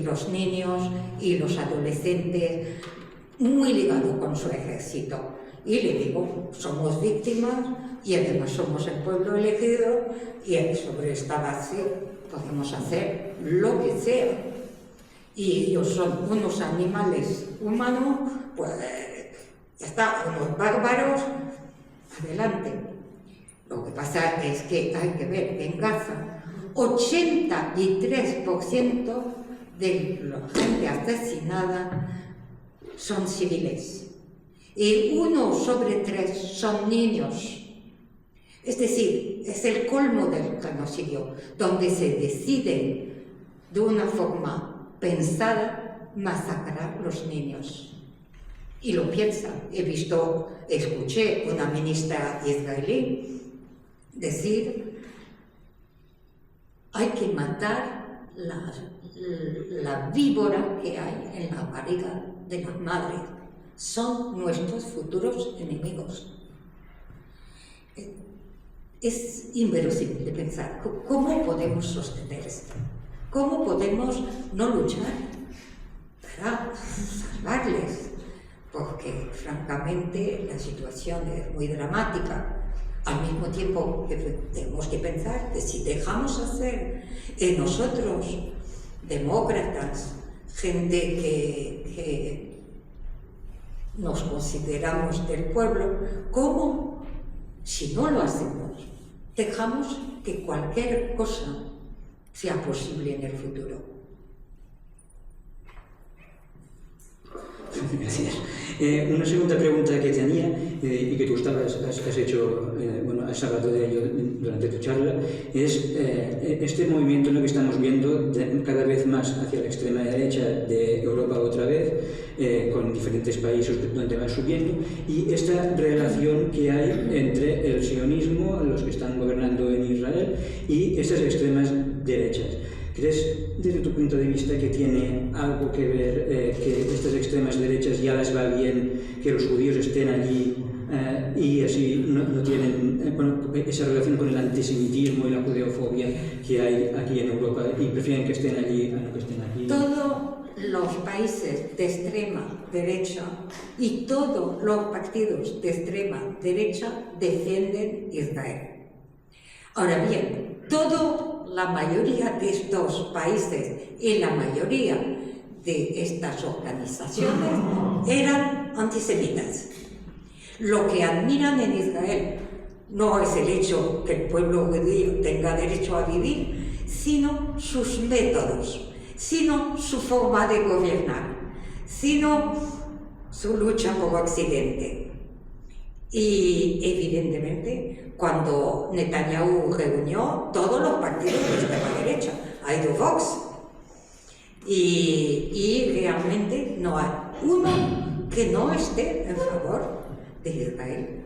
los niños y los adolescentes muy ligados con su ejército. Y le digo, somos víctimas y además somos el pueblo elegido, y sobre esta base podemos hacer lo que sea. Y ellos son unos animales humanos, pues ya está, unos bárbaros, adelante. Lo que pasa es que hay que ver, en Gaza, 83% de la gente asesinada son civiles y 1 sobre 3 son niños. Es decir, es el colmo del genocidio, donde se decide de una forma pensada masacrar a los niños. Y lo piensan. Escuché a una ministra israelí decir: hay que matar la víbora que hay en la barriga de las madres. Son nuestros futuros enemigos. Es inverosímil de pensar. ¿Cómo podemos sostener esto? ¿Cómo podemos no luchar para salvarles? Porque, francamente, la situación es muy dramática. Al mismo tiempo que tenemos que pensar que si dejamos hacer nosotros, demócratas, gente que nos consideramos del pueblo, ¿cómo, si no lo hacemos, dejamos que cualquier cosa sea posible en el futuro? Gracias. Una segunda pregunta que tenía y que tú has hecho, has hablado de ello durante tu charla, es este movimiento que estamos viendo cada vez más hacia la extrema derecha de Europa otra vez, con diferentes países donde va subiendo, y esta relación que hay entre el sionismo, los que están gobernando en Israel, y estas extremas derechas. ¿Crees, desde tu punto de vista, que tiene algo que ver que estas extremas derechas ya les va bien que los judíos estén allí y así no tienen esa relación con el antisemitismo y la judeofobia que hay aquí en Europa y prefieren que estén allí a no que estén aquí? Todos los países de extrema derecha y todos los partidos de extrema derecha defienden Israel. Ahora bien, la mayoría de estos países y la mayoría de estas organizaciones eran antisemitas. Lo que admiran en Israel no es el hecho que el pueblo judío tenga derecho a vivir, sino sus métodos, sino su forma de gobernar, sino su lucha por Occidente. Y evidentemente, cuando Netanyahu reunió todos los partidos de extrema derecha, ha ido Vox, y realmente no hay uno que no esté en favor de Israel.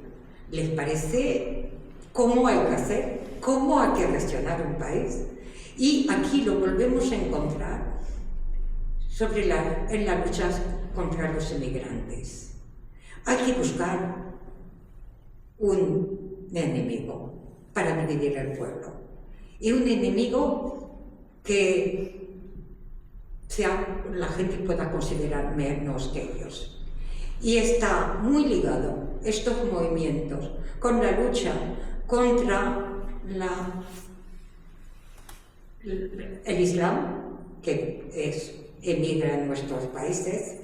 Les parece cómo hay que hacer, cómo hay que gestionar un país. Y aquí lo volvemos a encontrar en la lucha contra los emigrantes. Hay que buscar un enemigo para dividir el pueblo, y un enemigo que la gente pueda considerar menos que ellos. Y está muy ligado estos movimientos con la lucha contra el Islam, que emigra en nuestros países,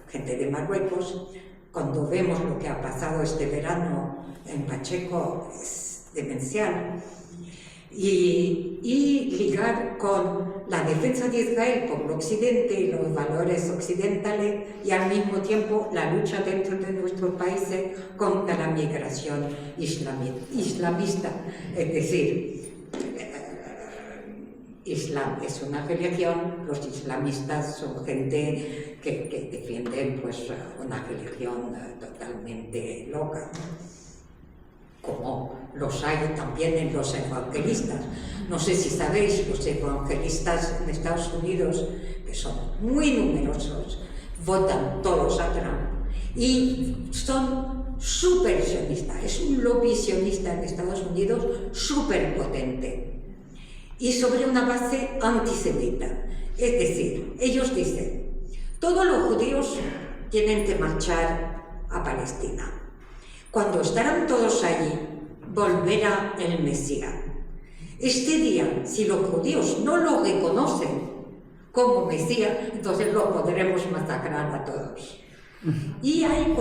gente de Marruecos. Cuando vemos lo que ha pasado este verano en Pacheco, es demencial. Y ligar con la defensa de Israel por el Occidente y los valores occidentales, y al mismo tiempo la lucha dentro de nuestros países contra la migración islamista. Es decir, Islam es una religión, los islamistas son gente que defienden una religión totalmente loca, como los hay también en los evangelistas. No sé si sabéis, los evangelistas en Estados Unidos, que son muy numerosos, votan todos a Trump y son súper sionistas. Es un lobby sionista en Estados Unidos súper potente y sobre una base antisemita. Es decir, ellos dicen: todos los judíos tienen que marchar a Palestina. Cuando estarán todos allí, volverá el Mesías. Este día, si los judíos no lo reconocen como Mesías, entonces lo podremos masacrar a todos. Y hay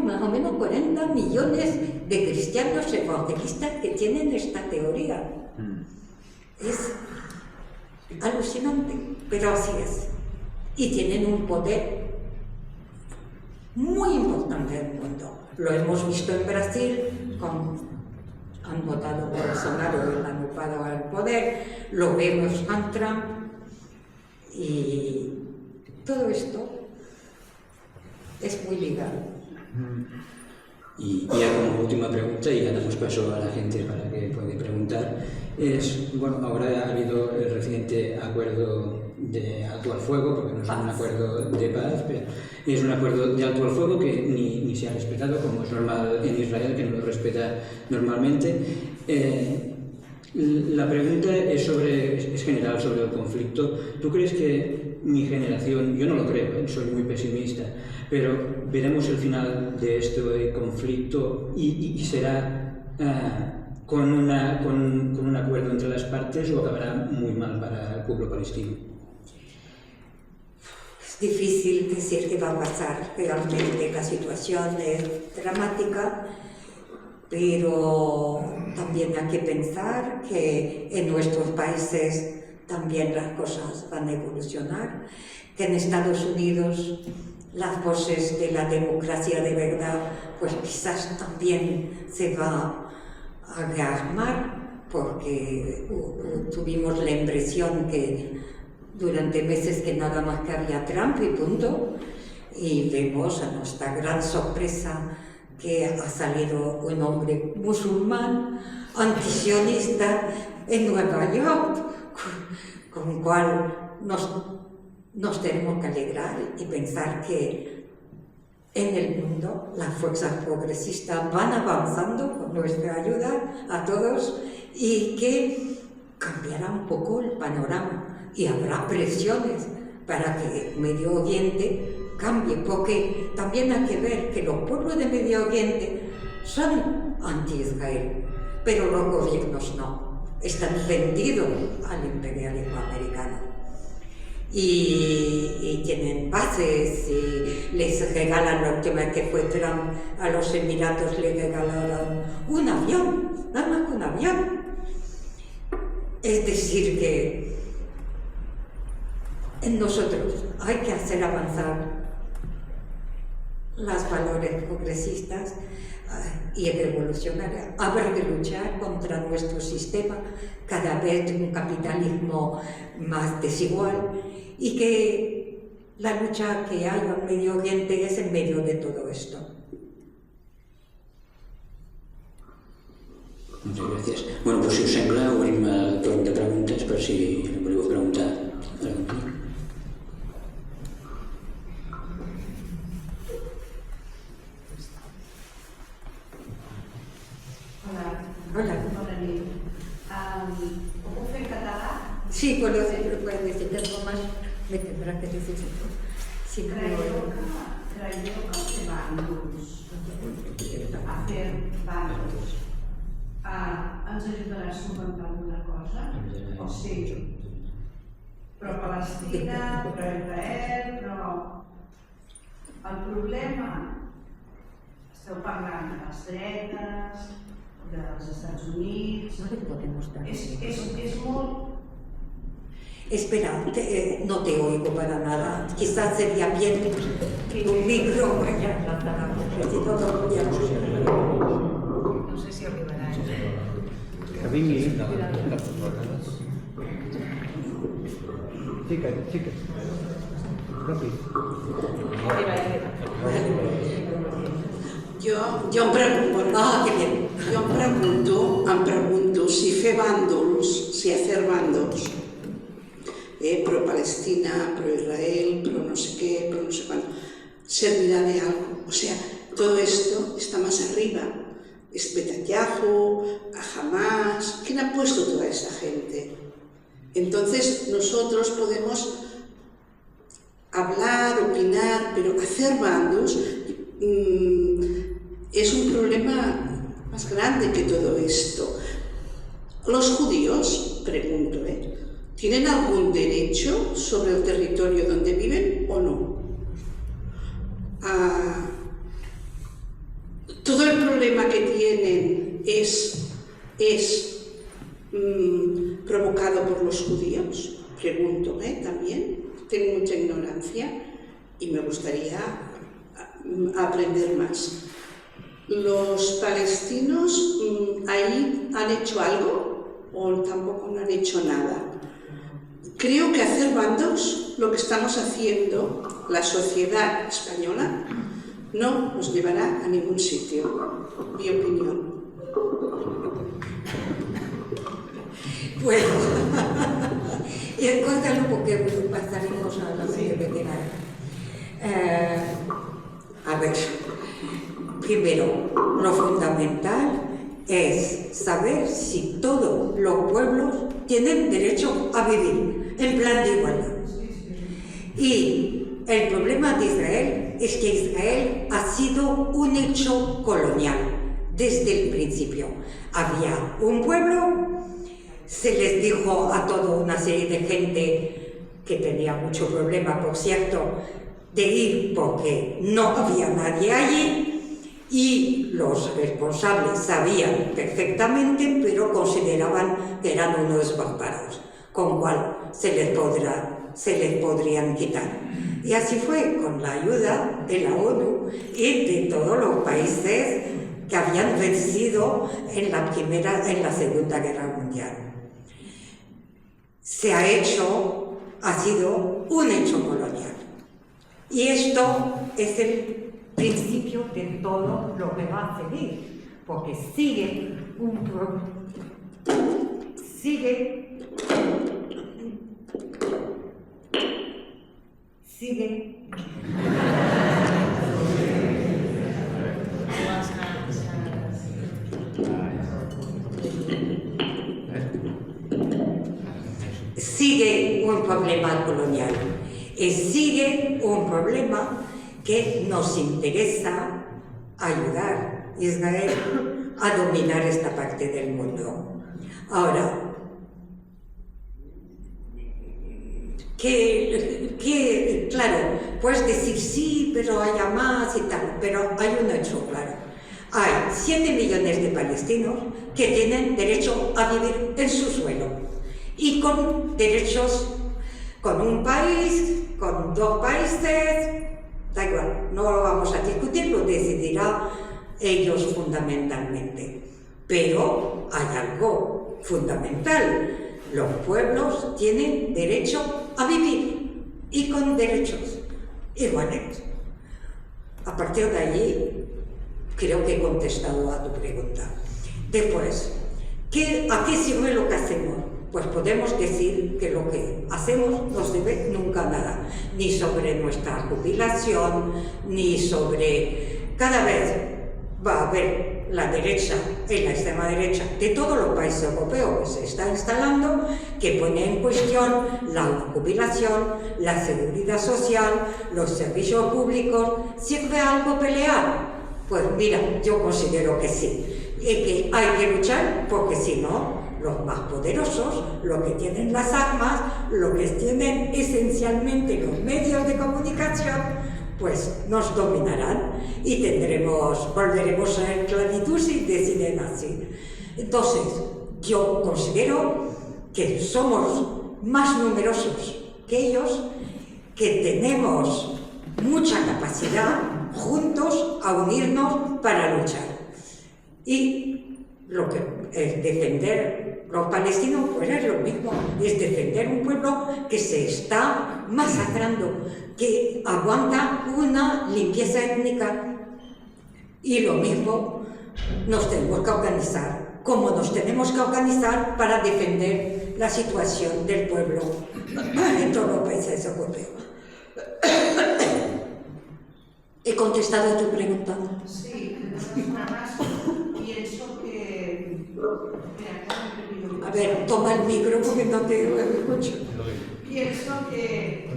más o menos 40 millones de cristianos evangelistas que tienen esta teoría. Es alucinante, pero así es. Y tienen un poder muy importante en el mundo. Lo hemos visto en Brasil, han votado por Bolsonaro y han ocupado el poder, lo vemos con Trump, y todo esto es muy ligado. Y ya como última pregunta, y ya damos paso a la gente para que pueda preguntar, es, bueno, ahora ha habido el reciente acuerdo de alto al fuego, porque no es un acuerdo de paz, pero es un acuerdo de alto al fuego que ni se ha respetado, como es normal en Israel, que no lo respeta normalmente. La pregunta es general sobre el conflicto. ¿Tú crees que mi generación, yo no lo creo, soy muy pesimista, pero veremos el final de este conflicto y será con un acuerdo entre las partes o acabará muy mal para el pueblo palestino? Es difícil decir qué va a pasar. Realmente la situación es dramática, pero también hay que pensar que en nuestros países también las cosas van a evolucionar, que en Estados Unidos las voces de la democracia de verdad pues quizás también se va a rearmar, porque tuvimos la impresión que durante meses que nada más que había Trump y punto, y vemos a nuestra gran sorpresa que ha salido un hombre musulmán, antisionista, en Nueva York, con el cual nos tenemos que alegrar y pensar que en el mundo las fuerzas progresistas van avanzando con nuestra ayuda a todos y que cambiará un poco el panorama y habrá presiones para que Medio Oriente cambie, porque también hay que ver que los pueblos de Medio Oriente son anti-Israel, pero los gobiernos no, están vendidos al imperialismo americano y tienen bases y les regalan, la última vez que fue Trump a los Emiratos le regalaron un avión, nada más que un avión. Es decir que en nosotros hay que hacer avanzar los valores progresistas y revolucionarios. Habrá que luchar contra nuestro sistema, cada vez un capitalismo más desigual, y que la lucha que hay en Medio Oriente es en medio de todo esto. Muchas gracias. Bueno, pues si us sembla, obrim el torn de preguntes per si voleu preguntar. Hola. Bona nit. Ho puc fer en català? Sí, puedes decir algo más, me tendrá que decir esto. Sí, Creieu que fer bàndols, ens ajudarà a solventar alguna cosa? O sigui, però Palestina, però Israel, però... El problema, esteu parlant de les dretes, dels Estats Units... No le podemos dar. És molt... Espera, no te oigo para nada. Quizás sería bien que un micro vaya a la No sé si arribarà. Que vingui. Xica. Ràpid. Jo em pregunto, qué bien. em pregunto si fer bàndols, si hacer bàndols, pro Palestina, pro Israel, pro no sé qué, pro no sé cuánto, servirá de algo. O sea, todo esto está más arriba. Es Netanyahu, a Hamas, ¿quién ha puesto toda esta gente? Entonces nosotros podemos hablar, opinar, pero hacer bandos es un problema más grande que todo esto. Los judíos, pregunto, ¿tienen algún derecho sobre el territorio donde viven o no? Todo el problema que tienen es provocado por los judíos? Pregunto, también, tengo mucha ignorancia y me gustaría aprender más. ¿Los palestinos ahí han hecho algo o tampoco no han hecho nada? Creo que hacer bandos, lo que estamos haciendo, la sociedad española, no nos llevará a ningún sitio, mi opinión. Bueno, y cuéntalo porque pasaremos a la de veterana. A ver, primero, lo fundamental es saber si todos los pueblos tienen derecho a vivir en plan de igualdad. Y el problema de Israel es que Israel ha sido un hecho colonial desde el principio. Había un pueblo, se les dijo a toda una serie de gente que tenía mucho problema, por cierto, de ir porque no había nadie allí, y los responsables sabían perfectamente, pero consideraban que eran unos bárbaros, con cual se les podrían quitar. Y así fue, con la ayuda de la ONU y de todos los países que habían vencido en la Segunda Guerra Mundial. Ha sido un hecho colonial. Y esto es el principio de todo lo que va a seguir, porque sigue un problema colonial, sigue un problema que nos interesa ayudar a Israel a dominar esta parte del mundo. Ahora, claro, puedes decir sí, pero haya más y tal, pero hay un hecho claro. Hay 7 millones de palestinos que tienen derecho a vivir en su suelo y con derechos, con un país, con 2 países, da igual, no lo vamos a discutir, lo decidirá ellos fundamentalmente. Pero hay algo fundamental, los pueblos tienen derecho a vivir y con derechos iguales. A partir de allí, creo que he contestado a tu pregunta. Después, ¿a qué sirve lo que hacemos? Pues podemos decir que lo que hacemos no se ve nunca nada, ni sobre nuestra jubilación, ni sobre... Cada vez va a haber la derecha y la extrema derecha de todos los países europeos que se está instalando, que pone en cuestión la jubilación, la seguridad social, los servicios públicos. ¿Sirve algo pelear? Pues mira, yo considero que sí, y que hay que luchar porque si no, los más poderosos, los que tienen las armas, los que tienen esencialmente los medios de comunicación, pues nos dominarán y volveremos a la esclavitud si deciden así. Entonces, yo considero que somos más numerosos que ellos, que tenemos mucha capacidad juntos a unirnos para luchar. Y lo que es defender los palestinos, pues es lo mismo, es defender un pueblo que se está masacrando, que aguanta una limpieza étnica. Y lo mismo nos tenemos que organizar, como nos tenemos que organizar para defender la situación del pueblo en todos los países europeos. ¿He contestado a tu pregunta? Sí, de todas formas, pienso que... A ver, toma el micro porque no te escucho. Pienso que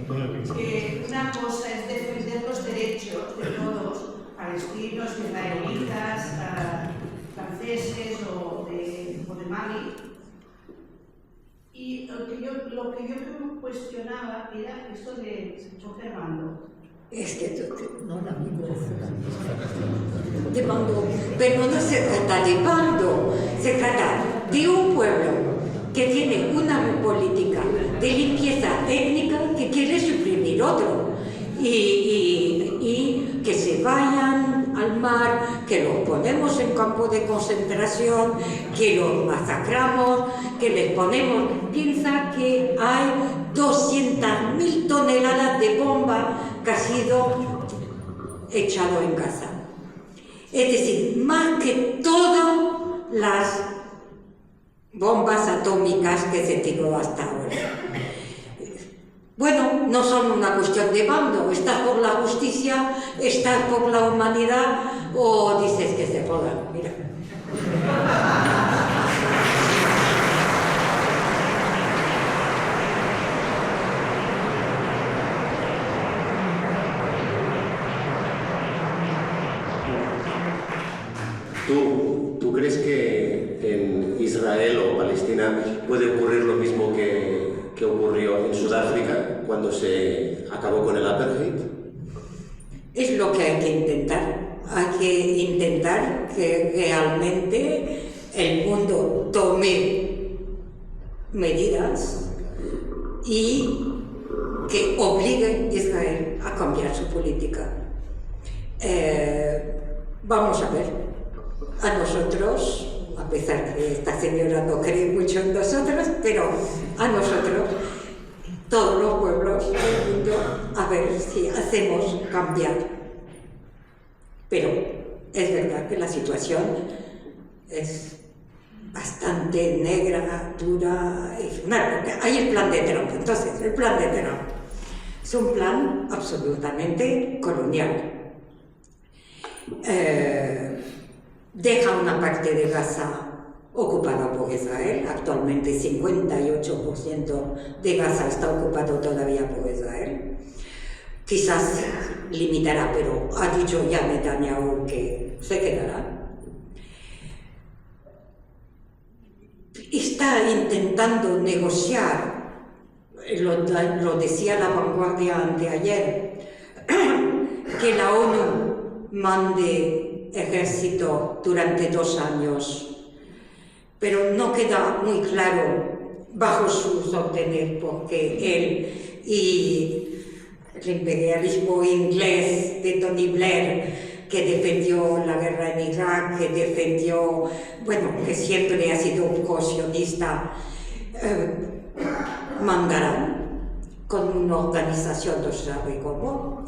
una cosa es defender los derechos de todos, palestinos, israelitas, franceses o de Mali. Y lo que yo cuestionaba era esto de coger bando. Es que no da de bando, pero no se trata de bando, se trata de un pueblo que tiene una política de limpieza étnica que quiere suprimir otro y que se vayan al mar, que los ponemos en campos de concentración, que los masacramos, que les ponemos... Piensa que hay 200.000 toneladas de bomba que ha sido echado en Gaza. Es decir, más que todas las bombas atómicas que se tiró hasta ahora. Bueno, no son una cuestión de bando, estás por la justicia, estás por la humanidad o dices que se jodan, mira. ¿Tú crees que en Israel o Palestina puede ocurrir lo mismo que ocurrió en Sudáfrica cuando se acabó con el apartheid? Es lo que hay que intentar. Hay que intentar que realmente el mundo tome medidas y que obligue a Israel a cambiar su política. Vamos a ver. A nosotros, a pesar que esta señora no cree mucho en nosotros, pero a nosotros, todos los pueblos del mundo, a ver si hacemos cambiar. Pero es verdad que la situación es bastante negra, dura y final, porque hay el plan de Trump. Entonces, el plan de Trump es un plan absolutamente colonial. Deja una parte de Gaza ocupada por Israel. Actualmente 58% de Gaza está ocupado todavía por Israel. Quizás limitará, pero ha dicho ya Netanyahu que se quedará. Está intentando negociar, lo decía La Vanguardia anteayer, que la ONU mande ejército durante 2 años, pero no queda muy claro bajo sus órdenes, porque él y el imperialismo inglés de Tony Blair, que defendió la guerra en Irak, que defendió, bueno, que siempre ha sido un cosionista, mandarán con una organización, no sabe cómo,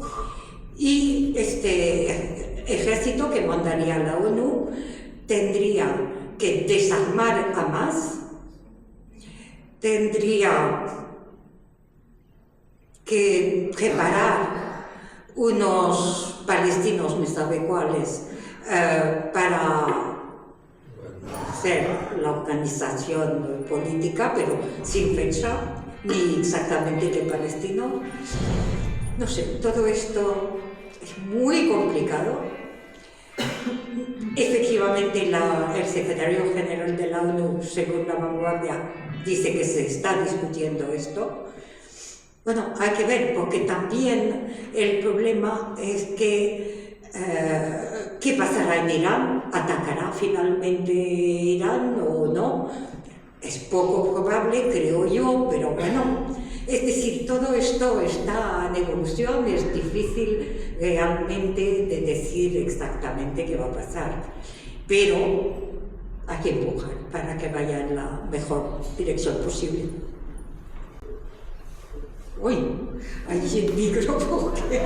y este ejército que mandaría la ONU tendría que desarmar a Hamas, tendría que preparar unos palestinos, no sabe cuáles, para hacer la organización política, pero sin fecha, ni exactamente qué palestino. No sé, todo esto es muy complicado. Efectivamente, el secretario general de la ONU, según La Vanguardia, dice que se está discutiendo esto. Bueno, hay que ver, porque también el problema es que ¿qué pasará en Irán? ¿Atacará finalmente Irán o no? Es poco probable, creo yo, pero bueno. Es decir, todo esto está en evolución, es difícil realmente de decir exactamente qué va a pasar, pero hay que empujar para que vaya en la mejor dirección posible. Uy, ahí el micro, porque...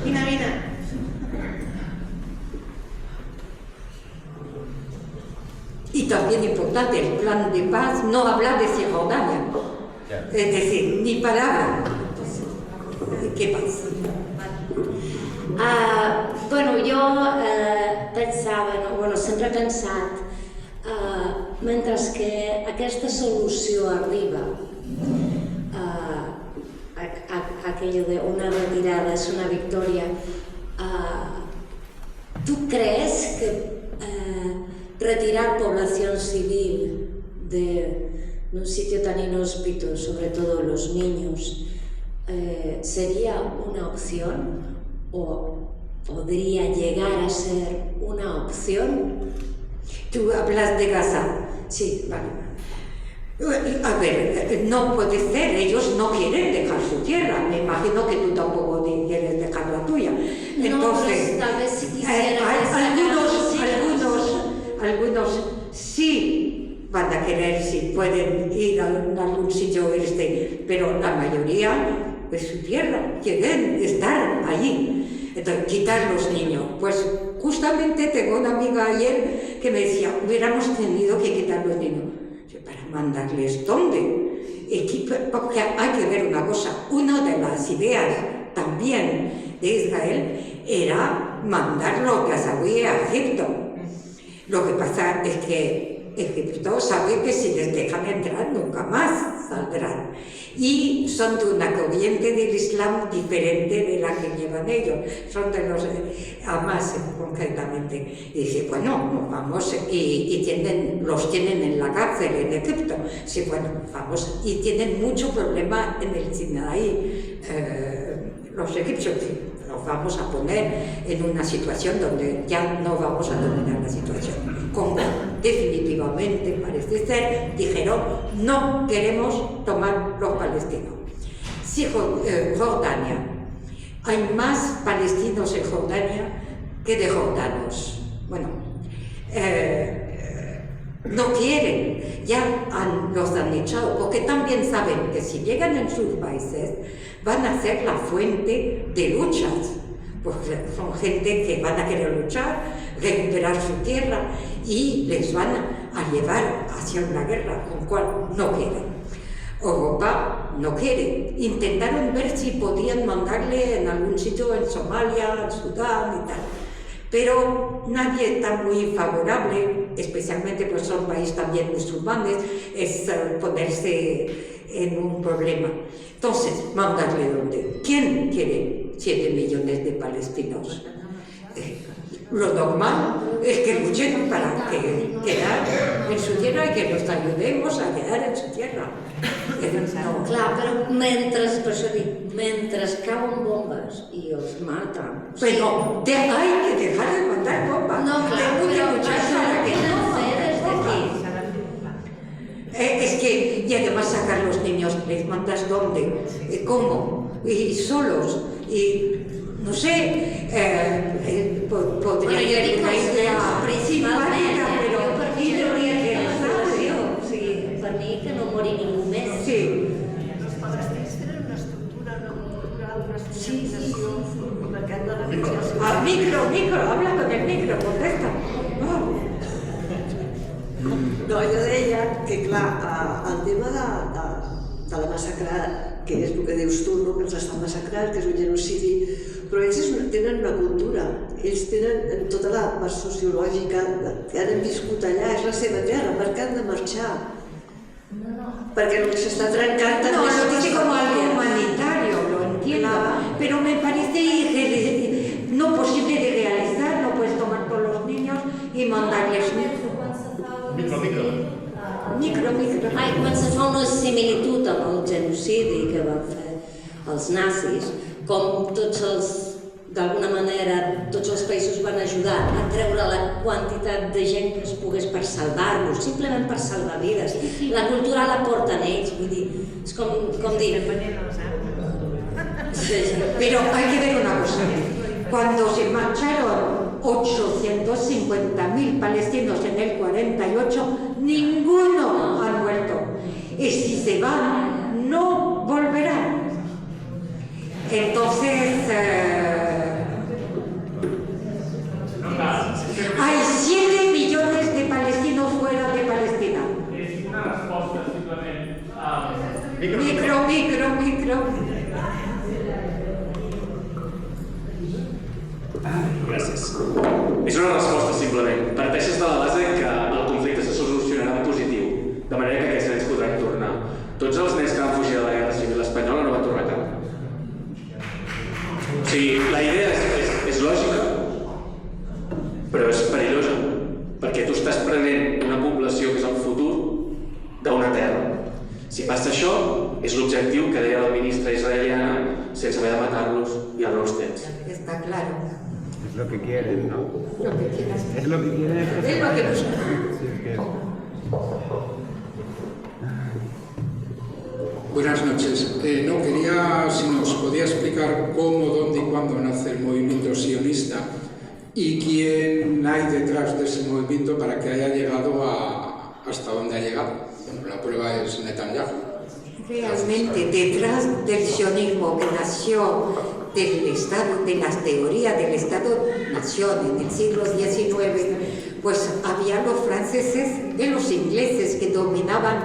Mira. Y también importante, el plan de paz no habla de Cisjordania, es decir, ni palabra. ¿Qué pasa? Bueno, jo pensava, sempre he pensat, mentre que aquesta solució arriba, aquello de una retirada es una victoria, ¿tú crees que retirar población civil de un sitio tan inhóspito, sobre todo los niños, sería una opción? ¿O podría llegar a ser una opción. Tú hablas de Gaza. Sí, vale. A ver, no puede ser, ellos no quieren dejar su tierra. Me imagino que tú tampoco quieres dejar la tuya. Entonces, tal vez si quisieran algunos sí van a querer, si pueden ir a algún sitio pero la mayoría es su tierra, quieren estar allí. Entonces, quitar los niños. Pues justamente tengo una amiga ayer que me decía, hubiéramos tenido que quitar los niños. ¿Para mandarles dónde? Porque hay que ver una cosa, una de las ideas también de Israel era mandar los gazarí a Egipto. Lo que pasa es que Egipto sabe que si les dejan entrar nunca más saldrán. Y son de una corriente del Islam diferente de la que llevan ellos, son de los Hamas concretamente. Y dice, bueno, nos vamos y los tienen en la cárcel en Egipto. Sí, bueno, vamos, y tienen mucho problema en el Sinaí, los egipcios. Nos vamos a poner en una situación donde ya no vamos a dominar la situación. Como definitivamente parece ser, dijeron, no queremos tomar los palestinos. Si Jordania, hay más palestinos en Jordania que de jordanos. Bueno, no quieren, ya los han echado, porque también saben que si llegan en sus países van a ser la fuente de luchas, porque son gente que van a querer luchar, recuperar su tierra y les van a llevar hacia una guerra, con cual no quieren. Europa no quiere. Intentaron ver si podían mandarle en algún sitio en Somalia, en Sudán y tal. Pero nadie está muy favorable, especialmente pues son países también musulmanes, es ponerse en un problema. Entonces, mandarle dónde. ¿Quién quiere 7 millones de palestinos? Lo normal es que luchen para quedar en su tierra y que nos ayudemos a quedar en su tierra. No. Clar, però mentre cauen bombes i els maten... Pero hay que dejar de mandar bombas. No, clar, Tengo que però luchar això para ho que poden no fer des d'aquí. Es que, y además sacar los niños, ¿les mandas dónde? ¿Cómo? Y solos, y no sé, podría ser una idea simpática, pero per mi no hauria habría de que fer pensar. la sí, per mi que no mori ningú més. Sí. Els palestins tenen una estructura, una cultura, una socialització, perquè han de renunciar al seu... Micro, habla con el micro, contesta. No, jo deia que, clar, el tema de la massacre, que és el que dius tu, no? Que els estan massacrant, que és un genocidi, però ells tenen una cultura, ells tenen tota la part sociològica, que han viscut allà, és la seva terra, per què han de marxar? Perquè el que s'està trencant també... No, lo dice como algo humanitario, lo entiendo, Claro. pero me parece no posible de realizar, no puedes tomar todos los niños y mandarles micro. Ai, quan se fa una similitud amb el genocidi que van fer els nazis, com d'alguna manera, tots els països van ajudar a treure la quantitat de gent que es pogués per salvar-los, simplement per salvar vides. La cultura la porten ells, vull dir, és com dir... Pero hay que ver una cosa, cuando se marcharon 850.000 palestinos en el 48, ninguno ha muerto. Y si se van, no volverán. Entonces, hay 7 millones de palestinos fuera de Palestina. És una resposta, simplement. Micro. Gràcies. És una resposta, simplement. Parteixes de la base que el conflicte se solucionarà en positiu, de manera que aquests nens podran tornar. Tots els nens que van fugir de la Guerra Civil Espanyola no van tornar cap. O sigui, la idea és lògica, però és perillosa, perquè tu estàs prenent una població que és el futur d'una terra. Si passa això, és l'objectiu que deia la ministra israeliana sense haver de matar-los i ara no els tens. Está claro. Es lo que quieren, ¿no? Lo que quieras. Es lo que quieren. Es lo que buscan. Sí, es que... Buenas noches. No, quería, si nos podía explicar cómo, dónde y cuándo nace el movimiento sionista y quién hay detrás de ese movimiento para que haya llegado hasta donde ha llegado. Bueno, la prueba es Netanyahu. Realmente, detrás del sionismo que nació del Estado, de las teorías del Estado-Nación en el siglo XIX, pues había los franceses y los ingleses que dominaban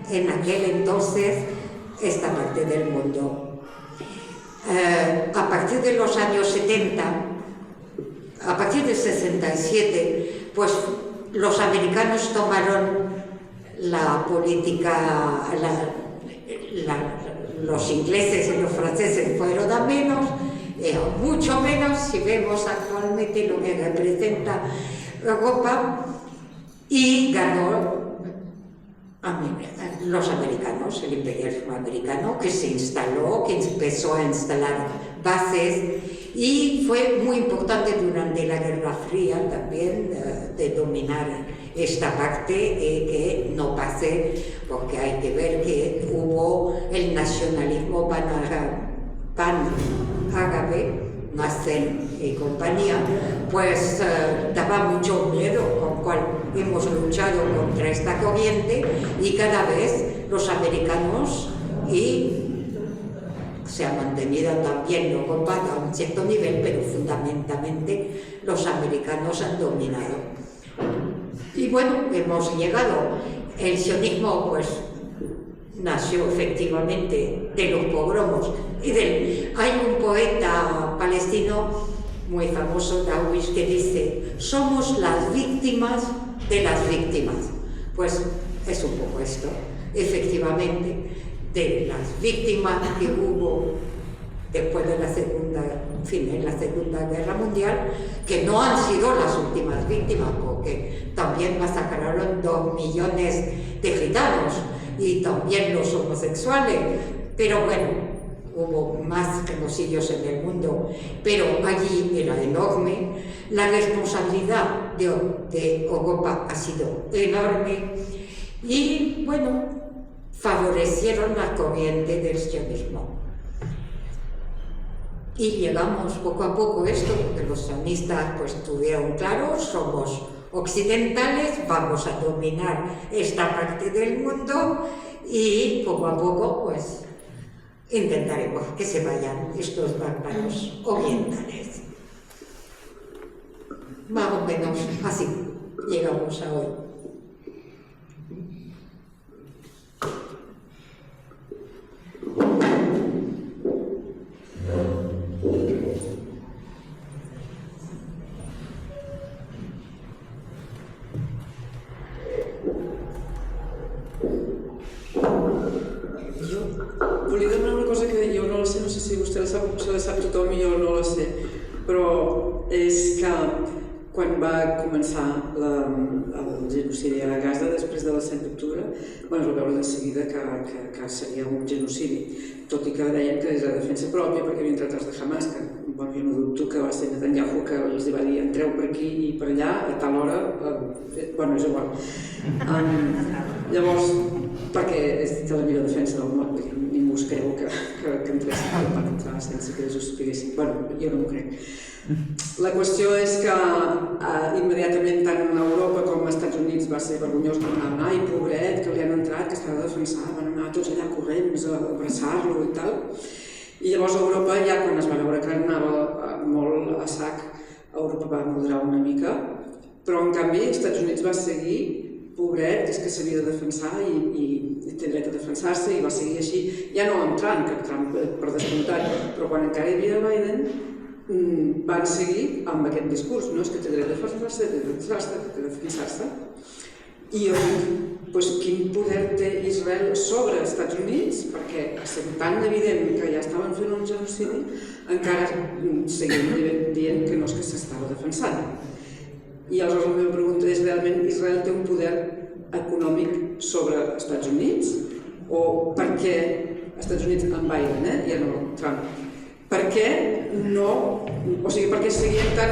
en aquel entonces esta parte del mundo. A partir de los años 70, a partir del 67, pues los americanos tomaron la política, los ingleses y los franceses fueron a menos, mucho menos, si vemos actualmente lo que representa Europa, y ganó los americanos, el imperialismo americano, que se instaló, que empezó a instalar bases, y fue muy importante durante la Guerra Fría también de dominar esta parte, que no pase, porque hay que ver que hubo el nacionalismo pan-árabe, Nasser y compañía, pues daba mucho miedo, con cual hemos luchado contra esta corriente, y cada vez los americanos, y se ha mantenido también Europa a un cierto nivel, pero fundamentalmente los americanos han dominado. Y bueno, hemos llegado. El sionismo pues nació efectivamente de los pogromos y hay un poeta palestino muy famoso, Darwish, que dice: somos las víctimas de las víctimas. Pues es un poco esto, efectivamente, de las víctimas que hubo después de la en la Segunda Guerra Mundial, que no han sido las últimas víctimas, porque también masacraron 2 millones de gitanos y también los homosexuales, pero bueno, hubo más genocidios en el mundo, pero allí era enorme. La responsabilidad de Europa ha sido enorme y bueno, favorecieron la corriente del sionismo. Y llegamos poco a poco esto, porque los sionistas pues tuvieron claro: somos occidentales, vamos a dominar esta parte del mundo, y poco a poco pues intentaremos que se vayan estos bárbaros orientales. Más o menos así llegamos a hoy. Volia demanar una cosa que jo no la sé, no sé si vostè la sap tothom i jo no la sé, però és que quan va començar el genocidi a Gaza després de l'7 d'octubre, es va veure de seguida que seria un genocidi, tot i que deien que és a defensa pròpia perquè havien entrat els de Hamas, que jo no dubto que va ser Netanyahu que els va dir: entreu per aquí i per allà a tal hora, bueno, és igual. Llavors, perquè és la millor defensa del món, ningú es creu que entressin per entrar sense que ells ho sapiguessin. Bueno, jo no m'ho crec. La qüestió és que immediatament tant en Europa com als Estats Units va ser vergonyós demanar: ai, pobret, que li han entrat, que s'ha de defensar, van anar tots allà corrents a abraçar-lo i tal. I llavors Europa, ja quan es va veure que anava molt a sac, Europa va moderar una mica, però en canvi els Estats Units va seguir: pobret, és que s'havia de defensar i té dret a defensar-se, i va seguir així, ja no amb Trump, que Trump per descomptat, però quan encara hi havia Biden van seguir amb aquest discurs: no, és que té dret a defensar-se, té dret a defensar-se. I jo dic, quin poder té Israel sobre els Estats Units, perquè sent tan evident que ja estaven fent un genocidi, encara seguim dient que no és que s'estava defensant. I aleshores la meva pregunta és: realment Israel té un poder econòmic sobre els Estats Units? O perquè els Estats Units amb Biden, ja no Trump, per què no... O sigui, per què seguien tan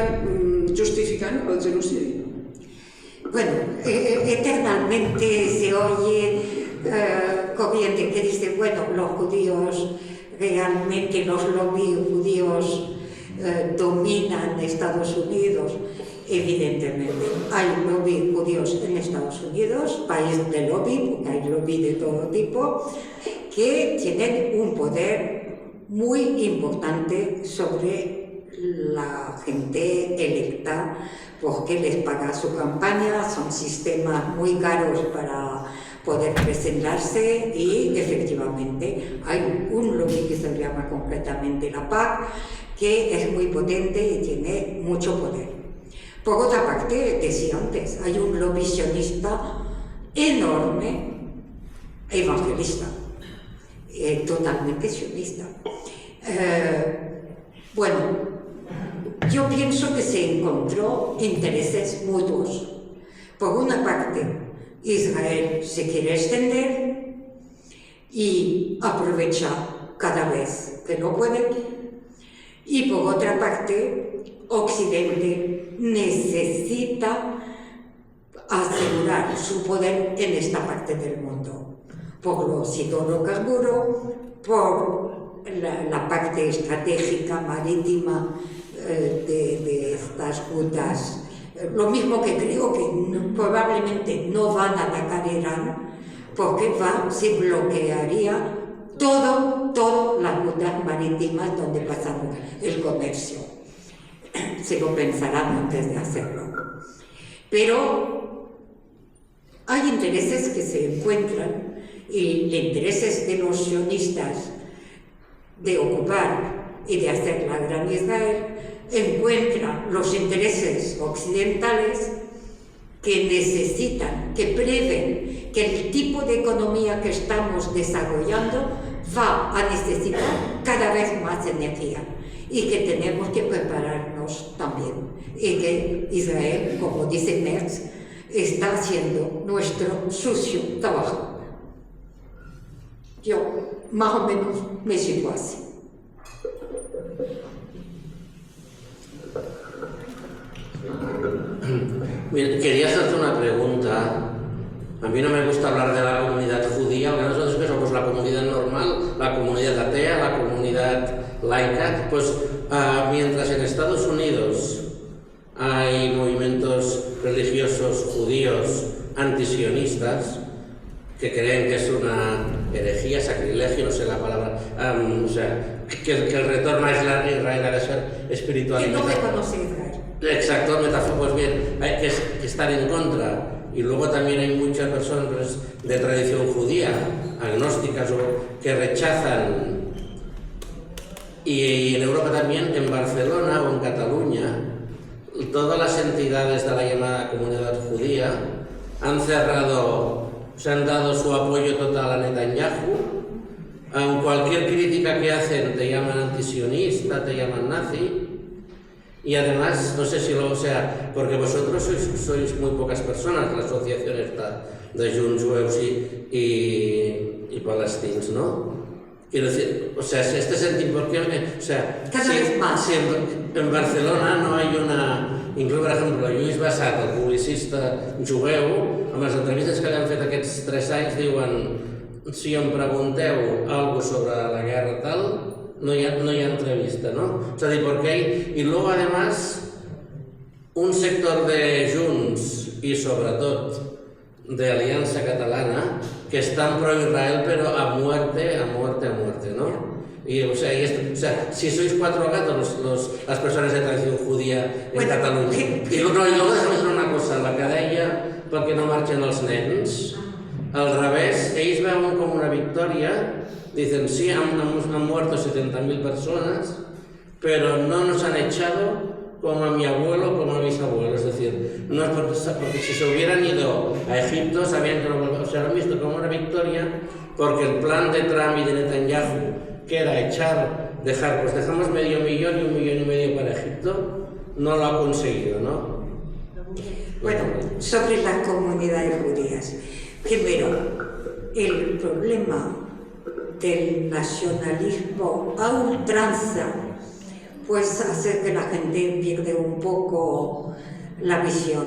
justificant el genocidi? Bueno, eternamente se oye corriente que dice, bueno, los judíos, realmente los lobbies judíos dominan Estados Unidos. Evidentemente, hay lobbies judíos en Estados Unidos, país de lobby, porque hay lobby de todo tipo, que tienen un poder muy importante sobre la gente electa, porque les paga su campaña, son sistemas muy caros para poder presentarse y efectivamente hay un lobby que se llama concretamente la PAC, que es muy potente y tiene mucho poder. Por otra parte, decía antes, hay un lobby sionista enorme, evangelista, totalmente sionista. Bueno, yo pienso que se encontró intereses mutuos. Por una parte, Israel se quiere extender y aprovecha cada vez que lo puede, y por otra parte, Occidente necesita asegurar su poder en esta parte del mundo, por los hidrocarburos, por la parte estratégica marítima de estas rutas. Lo mismo que creo que probablemente no van a atacar Irán, porque se bloquearía todas las rutas marítimas donde pasan el comercio. Se lo pensarán antes de hacerlo. Pero hay intereses que se encuentran, y los intereses de los sionistas de ocupar y de hacer la Gran Israel encuentran los intereses occidentales que necesitan, que prevén que el tipo de economía que estamos desarrollando va a necesitar cada vez más energía y que tenemos que prepararnos también, y que Israel, como dice Merz, está haciendo nuestro sucio trabajo. Yo más o menos me sitúo así. Quería hacerte una pregunta. A mí no me gusta hablar de la comunidad judía, porque nosotros que somos la comunidad normal, la comunidad atea, la comunidad laica. Pues mientras en Estados Unidos hay movimientos religiosos judíos antisionistas que creen que es una herejía, sacrilegio, no sé la palabra, o sea, que el retorno a Israel ha de ser espiritual. Que no reconoce Israel. Exacto, metáfora, pues bien, hay que estar en contra. Y luego también hay muchas personas de tradición judía, agnósticas, que rechazan. Y en Europa también, en Barcelona o en Cataluña, todas las entidades de la llamada comunidad judía han cerrado, se han dado su apoyo total a Netanyahu. Cualquier crítica que hacen te llaman antisionista, te llaman nazi. Y además, no sé si lo sea, porque vosotros sois muy pocas personas, la asociación esta de Junts, Jueus y palestinos, ¿no? Quiero decir, o sea, este sentimiento, o sea, cada vez más. Si en Barcelona no hay una... Inclús, per exemple, Lluís Bassat, el publicista jueu, amb les entrevistes que li han fet aquests 3 anys, diuen si em pregunteu alguna cosa sobre la guerra tal, no hay entrevista, ¿no? O sea, porque hay... Y luego, además, un sector de Junts y, sobre todo, de Alianza Catalana, que están pro-Israel, pero a muerte, ¿no? Y, o sea, si sois 4 gatos las personas de tradición judía en Cataluña. Y luego déjame decir una cosa, la que deia perquè no marxen els nens, al revés, ells veuen com una victòria. Dicen, sí, han muerto 70.000 personas, pero no nos han echado como a mi abuelo, como a mis abuelos. Es decir, no es porque si se hubieran ido a Egipto, sabían que o sea, lo han visto como una victoria, porque el plan de Trump y de Netanyahu, que era pues dejamos 500.000 y 1,5 millones para Egipto, no lo ha conseguido, ¿no? Bueno, sobre las comunidades judías. Primero, el problema del nacionalismo a ultranza pues hace que la gente pierda un poco la visión.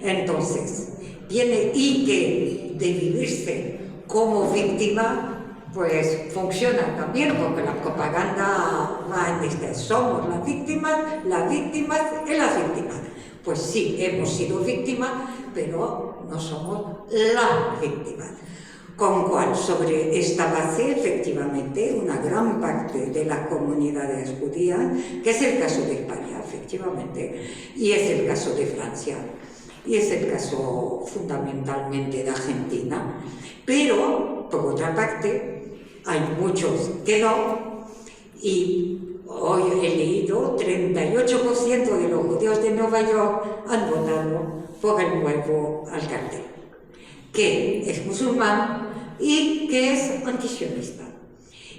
Entonces, viene y que de vivirse como víctima, pues funciona también, porque la propaganda va en este, somos las víctimas y las víctimas. Pues sí, hemos sido víctimas, pero no somos las víctimas. Con cual, sobre esta base, efectivamente, una gran parte de las comunidades judías, que es el caso de España, efectivamente, y es el caso de Francia, y es el caso fundamentalmente de Argentina, pero, por otra parte, hay muchos que no, y hoy he leído 38% de los judíos de Nueva York han votado por el nuevo alcalde, que es musulmán y que es antisionista.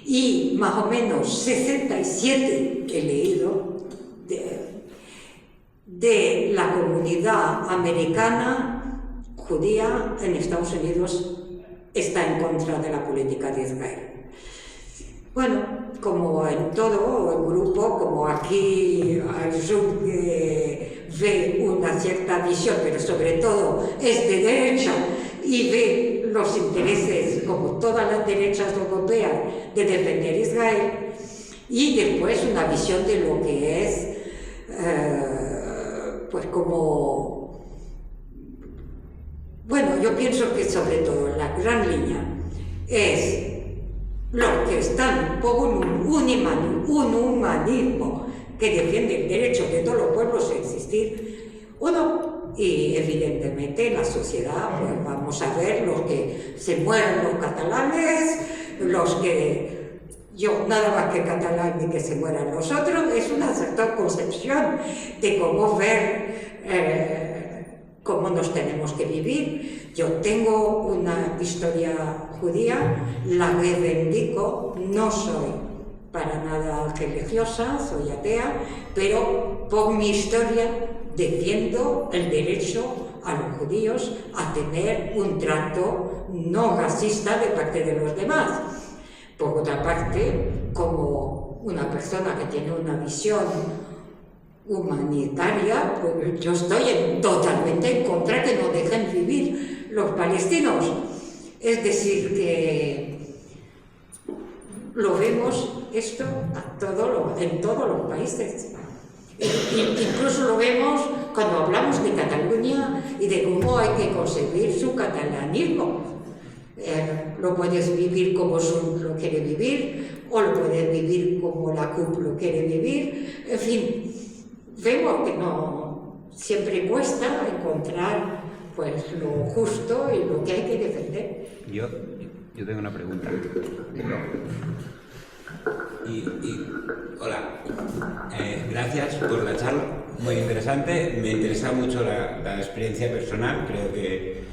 Y más o menos 67 he leído de la comunidad americana judía en Estados Unidos está en contra de la política de Israel. Bueno, como en todo el grupo, como aquí Ayub ve una cierta visión, pero sobre todo es de derecha y ve los intereses, como todas las derechas europeas, de defender Israel, y después una visión de lo que es, pues como... Bueno, yo pienso que sobre todo la gran línea es los que están por un humanismo que defiende el derecho de todos los pueblos a existir, uno, y evidentemente en la sociedad, pues vamos a ver los que se mueren los catalanes, los que yo nada más que catalán ni que se mueran los otros, es una cierta concepción de cómo ver cómo nos tenemos que vivir. Yo tengo una historia judía, la reivindico, no soy para nada religiosa, soy atea, pero por mi historia defiendo el derecho a los judíos a tener un trato no racista de parte de los demás. Por otra parte, como una persona que tiene una visión humanitaria, pues yo estoy totalmente en contra que no dejen vivir los palestinos. Es decir, que lo vemos esto en todos los países. Incluso lo vemos cuando hablamos de Cataluña y de cómo hay que conseguir su catalanismo. Lo puedes vivir como Junts lo quiere vivir, o lo puedes vivir como la CUP lo quiere vivir. En fin, vemos que no siempre cuesta encontrar pues lo justo y lo que hay que defender. Yo tengo una pregunta. Hola, gracias por la charla, muy interesante. Me interesa mucho la experiencia personal. Creo que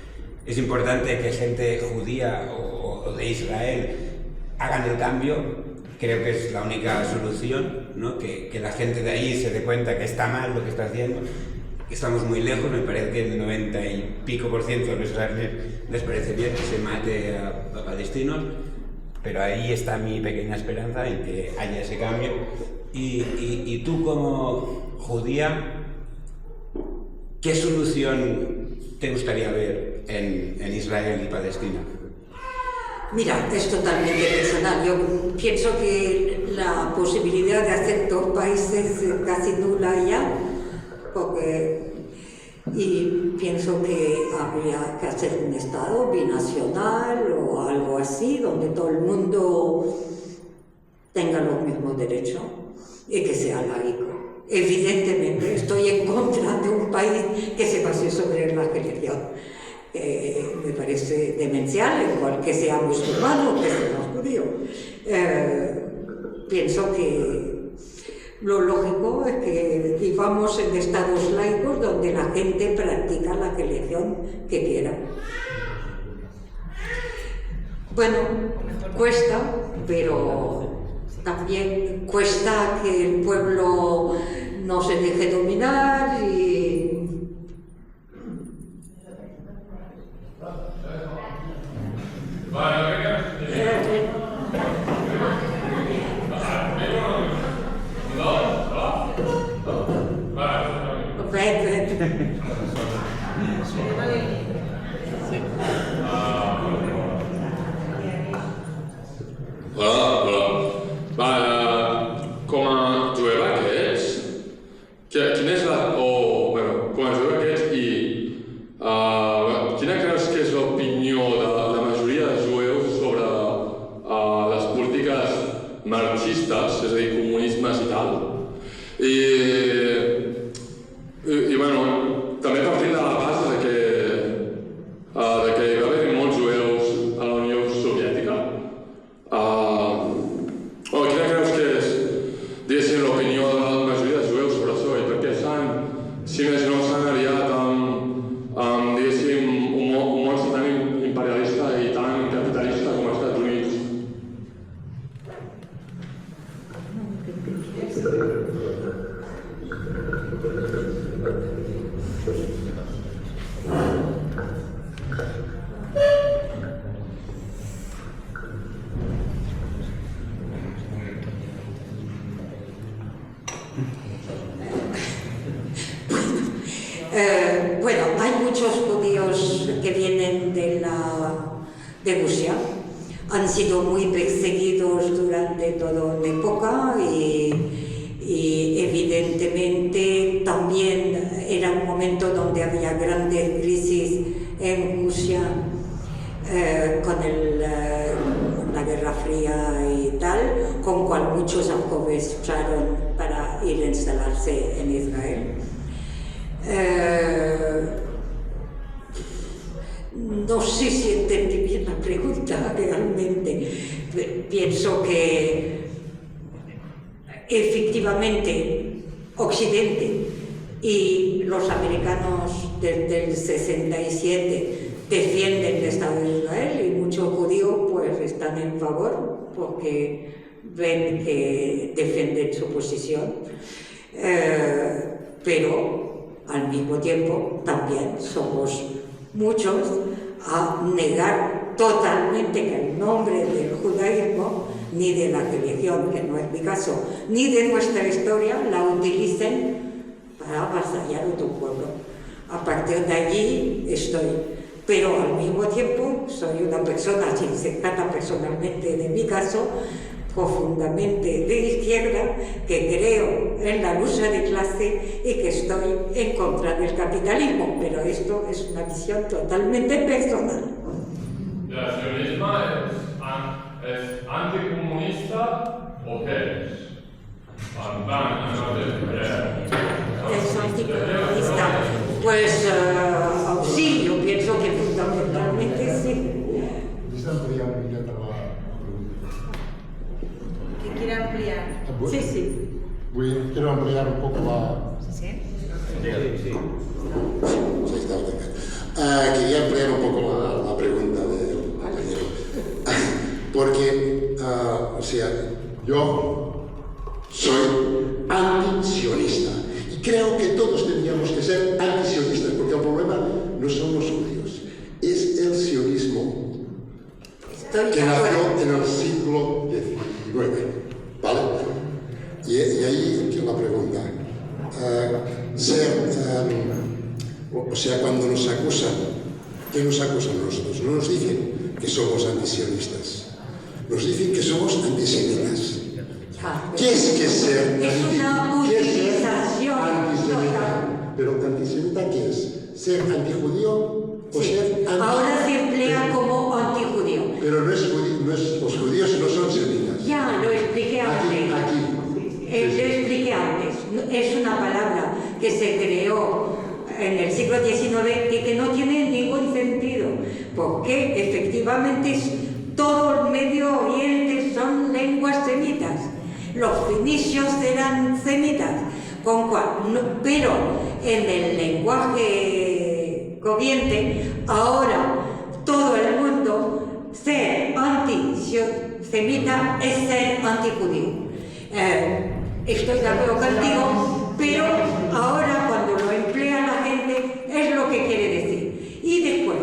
es importante que gente judía o de Israel hagan el cambio. Creo que es la única solución, ¿no? Que la gente de ahí se dé cuenta que está mal lo que está haciendo, que estamos muy lejos. Me parece que el 90 y pico % de los israelíes les parece bien que se mate a palestinos, pero ahí está mi pequeña esperanza en que haya ese cambio. Y tú, como judía, ¿qué solución te gustaría ver en Israel y Palestina? Mira, es totalmente personal. Yo pienso que la posibilidad de hacer dos países es casi nula ya, y pienso que habría que hacer un Estado binacional o algo así, donde todo el mundo tenga los mismos derechos y que sea laico. Evidentemente estoy en contra de un país que se base sobre la religión. Me parece demencial, igual que sea musulmán o que sea judío. Pienso que lo lógico es que vivamos en estados laicos donde la gente practica la religión que quiera. Bueno, cuesta, pero también cuesta que el pueblo no se deje dominar y... No. muchos judíos que vienen de Rusia. Han sido muy perseguidos durante toda la época y evidentemente también era un momento donde había grandes crisis en Rusia con la Guerra Fría y tal, con cual muchos aprovecharon para ir a instalarse en Israel. No sé si entendí bien la pregunta realmente. Pienso que efectivamente Occidente y los americanos desde el 67 defienden el Estado de Israel y muchos judíos pues están en favor porque ven que defienden su posición, pero al mismo tiempo también somos muchos a negar totalmente que el nombre del judaísmo, ni de la religión, que no es mi caso, ni de nuestra historia, la utilicen para avasallar a otro pueblo. A partir de allí estoy, pero al mismo tiempo soy una persona, si se trata personalmente de mi caso, profundamente de izquierda, que creo en la lucha de clase y que estoy en contra del capitalismo, pero esto es una visión totalmente personal. ¿El sionismo es anticomunista o qué es? Es anticomunista. Pues sí, yo pienso que fundamentalmente sí. ¿Quiere ampliar? Sí, sí. Quiero ampliar un poco la... ¿Sí? Sí. Quería ampliar un poco la pregunta del compañero. Porque, o sea, yo soy antisionista. Y creo que todos tendríamos que ser antisionistas, porque el problema no son los judíos, es el sionismo que nació en el siglo XIX. ¿Vale? Y ahí aquí la pregunta. O sea, cuando nos acusan, ¿qué nos acusan a nosotros? No nos dicen que somos antisionistas, nos dicen que somos antisemitas. ¿Qué es que ser antisemita? Pero antisemita, ¿qué es? ¿Ser antijudío o ser anti... Ahora se emplea como antijudío. Pero no es los judíos no son semitas. Ya, lo expliqué antes. Lo expliqué antes. Es una palabra que se creó en el siglo XIX y que no tiene ningún sentido, porque efectivamente todo el Medio Oriente son lenguas semitas. Los fenicios eran semitas, pero en el lenguaje corriente, ahora todo el mundo ser antisemita es ser antijudío. Estoy de acuerdo contigo, pero ahora cuando lo emplea la gente es lo que quiere decir. Y después,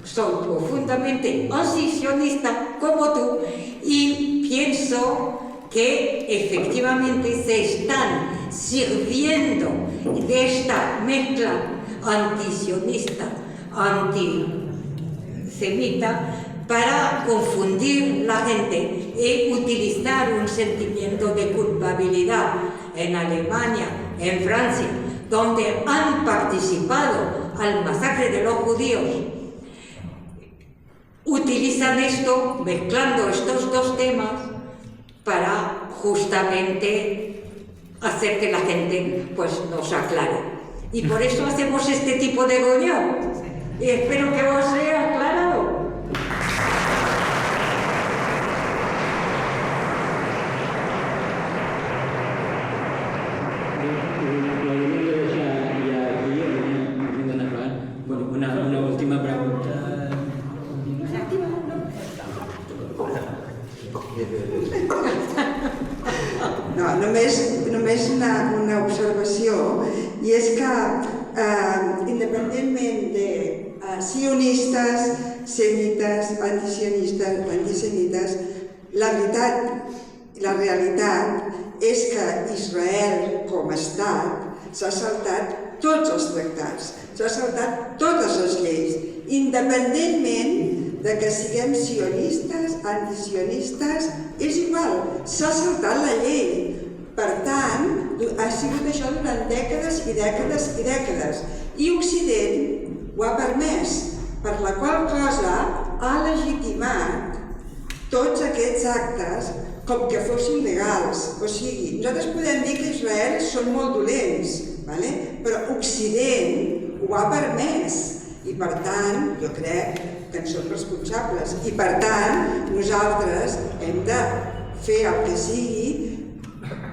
soy profundamente antisionista como tú y pienso que efectivamente se están sirviendo de esta mezcla antisionista, antisemita, para confundir la gente y utilizar un sentimiento de culpabilidad en Alemania, en Francia, donde han participado al masacre de los judíos. Utilizan esto, mezclando estos dos temas, para justamente hacer que la gente pues nos aclare. Y por eso hacemos este tipo de reunión. Y espero que os sea aclarado. Una última pregunta. No, només una observació, i és que independentment de sionistes, semites, antisemites, la veritat, la realitat és que Israel com a estat s'ha saltat tots els tractats, s'ha saltat totes les lleis, independentment de que siguem sionistes, antisionistes, és igual, s'ha saltat la llei. Per tant, ha sigut això durant dècades i dècades i dècades. I Occident ho ha permès, per la qual cosa ha legitimat tots aquests actes com que fossin legals. O sigui, nosaltres podem dir que Israel són molt dolents, però Occident ho ha permès i per tant, jo crec que en són responsables i per tant, nosaltres hem de fer el que sigui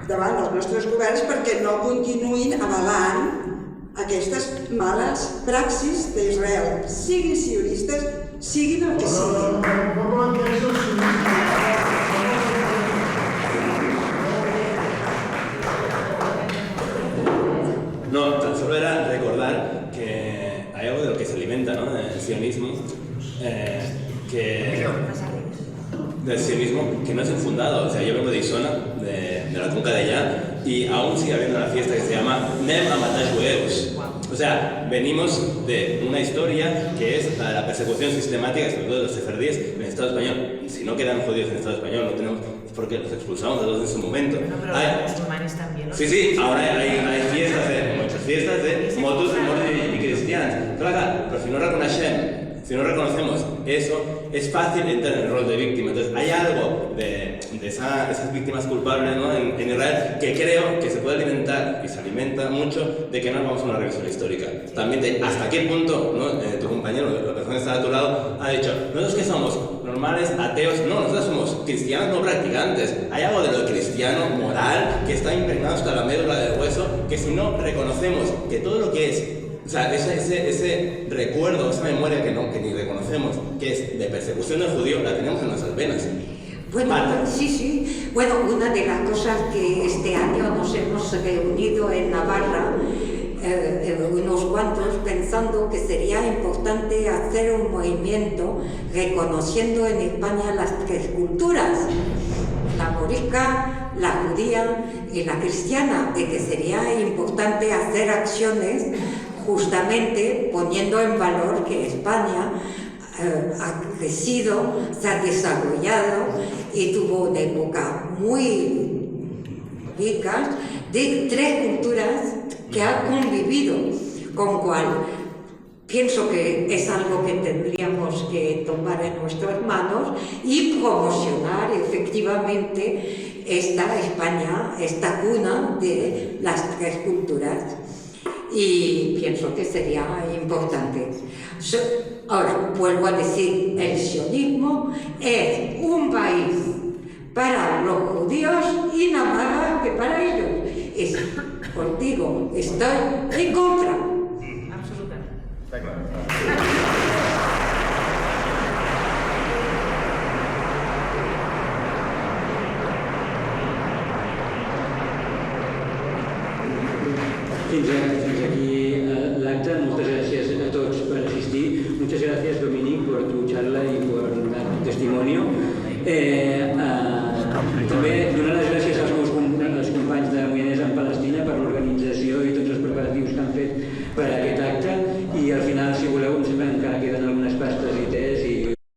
davant els nostres governs perquè no continuïn avalant aquestes males praxis d'Israel, siguin sionistes, siguin el que siguin. No, tan solo era recordar que hay algo de lo que se alimenta, ¿no? El sionismo, del sionismo que no es infundado. O sea, yo vengo de Isona, de la Conca de allá, y aún sigue habiendo una fiesta que se llama Nem a matar jueus. O sea, venimos de una historia que es la de la persecución sistemática, sobre todo de los sefardíes, en el Estado español. Si no quedan judíos en el Estado español, no tenemos porque los expulsamos de todos en su momento. No, pero los musulmanes también. Sí, ahora hay fiestas, muchas fiestas de motos y cristianos. Pero si no reconocemos eso, es fácil entrar en el rol de víctima. Entonces, hay algo de esas víctimas culpables, ¿no? en Israel que creo que se puede alimentar y se alimenta mucho de que no vamos a una revisión histórica. También de hasta qué punto, ¿no? Tu compañero, la persona que está a tu lado, ha dicho, nosotros que somos normales, ateos, no, nosotros somos cristianos no practicantes. Hay algo de lo cristiano, moral, que está impregnado hasta la médula del hueso, que si no reconocemos que todo lo que es, o sea, ese recuerdo, esa memoria que ni reconocemos, que es de persecución del judío, la tenemos en nuestras venas. Bueno, sí. Bueno, una de las cosas que este año nos hemos reunido en Navarra, unos cuantos, pensando que sería importante hacer un movimiento reconociendo en España las tres culturas, la morisca, la judía y la cristiana, y que sería importante hacer acciones justamente poniendo en valor que España ha crecido, se ha desarrollado y tuvo una época muy rica de tres culturas que han convivido, con cual pienso que es algo que tendríamos que tomar en nuestras manos y promocionar efectivamente esta España, esta cuna de las tres culturas. Y pienso que sería importante. Ahora, vuelvo a decir, el sionismo es un país para los judíos y nada más que para ellos. Os digo, estoy en contra. Absolutamente. Está claro. Fins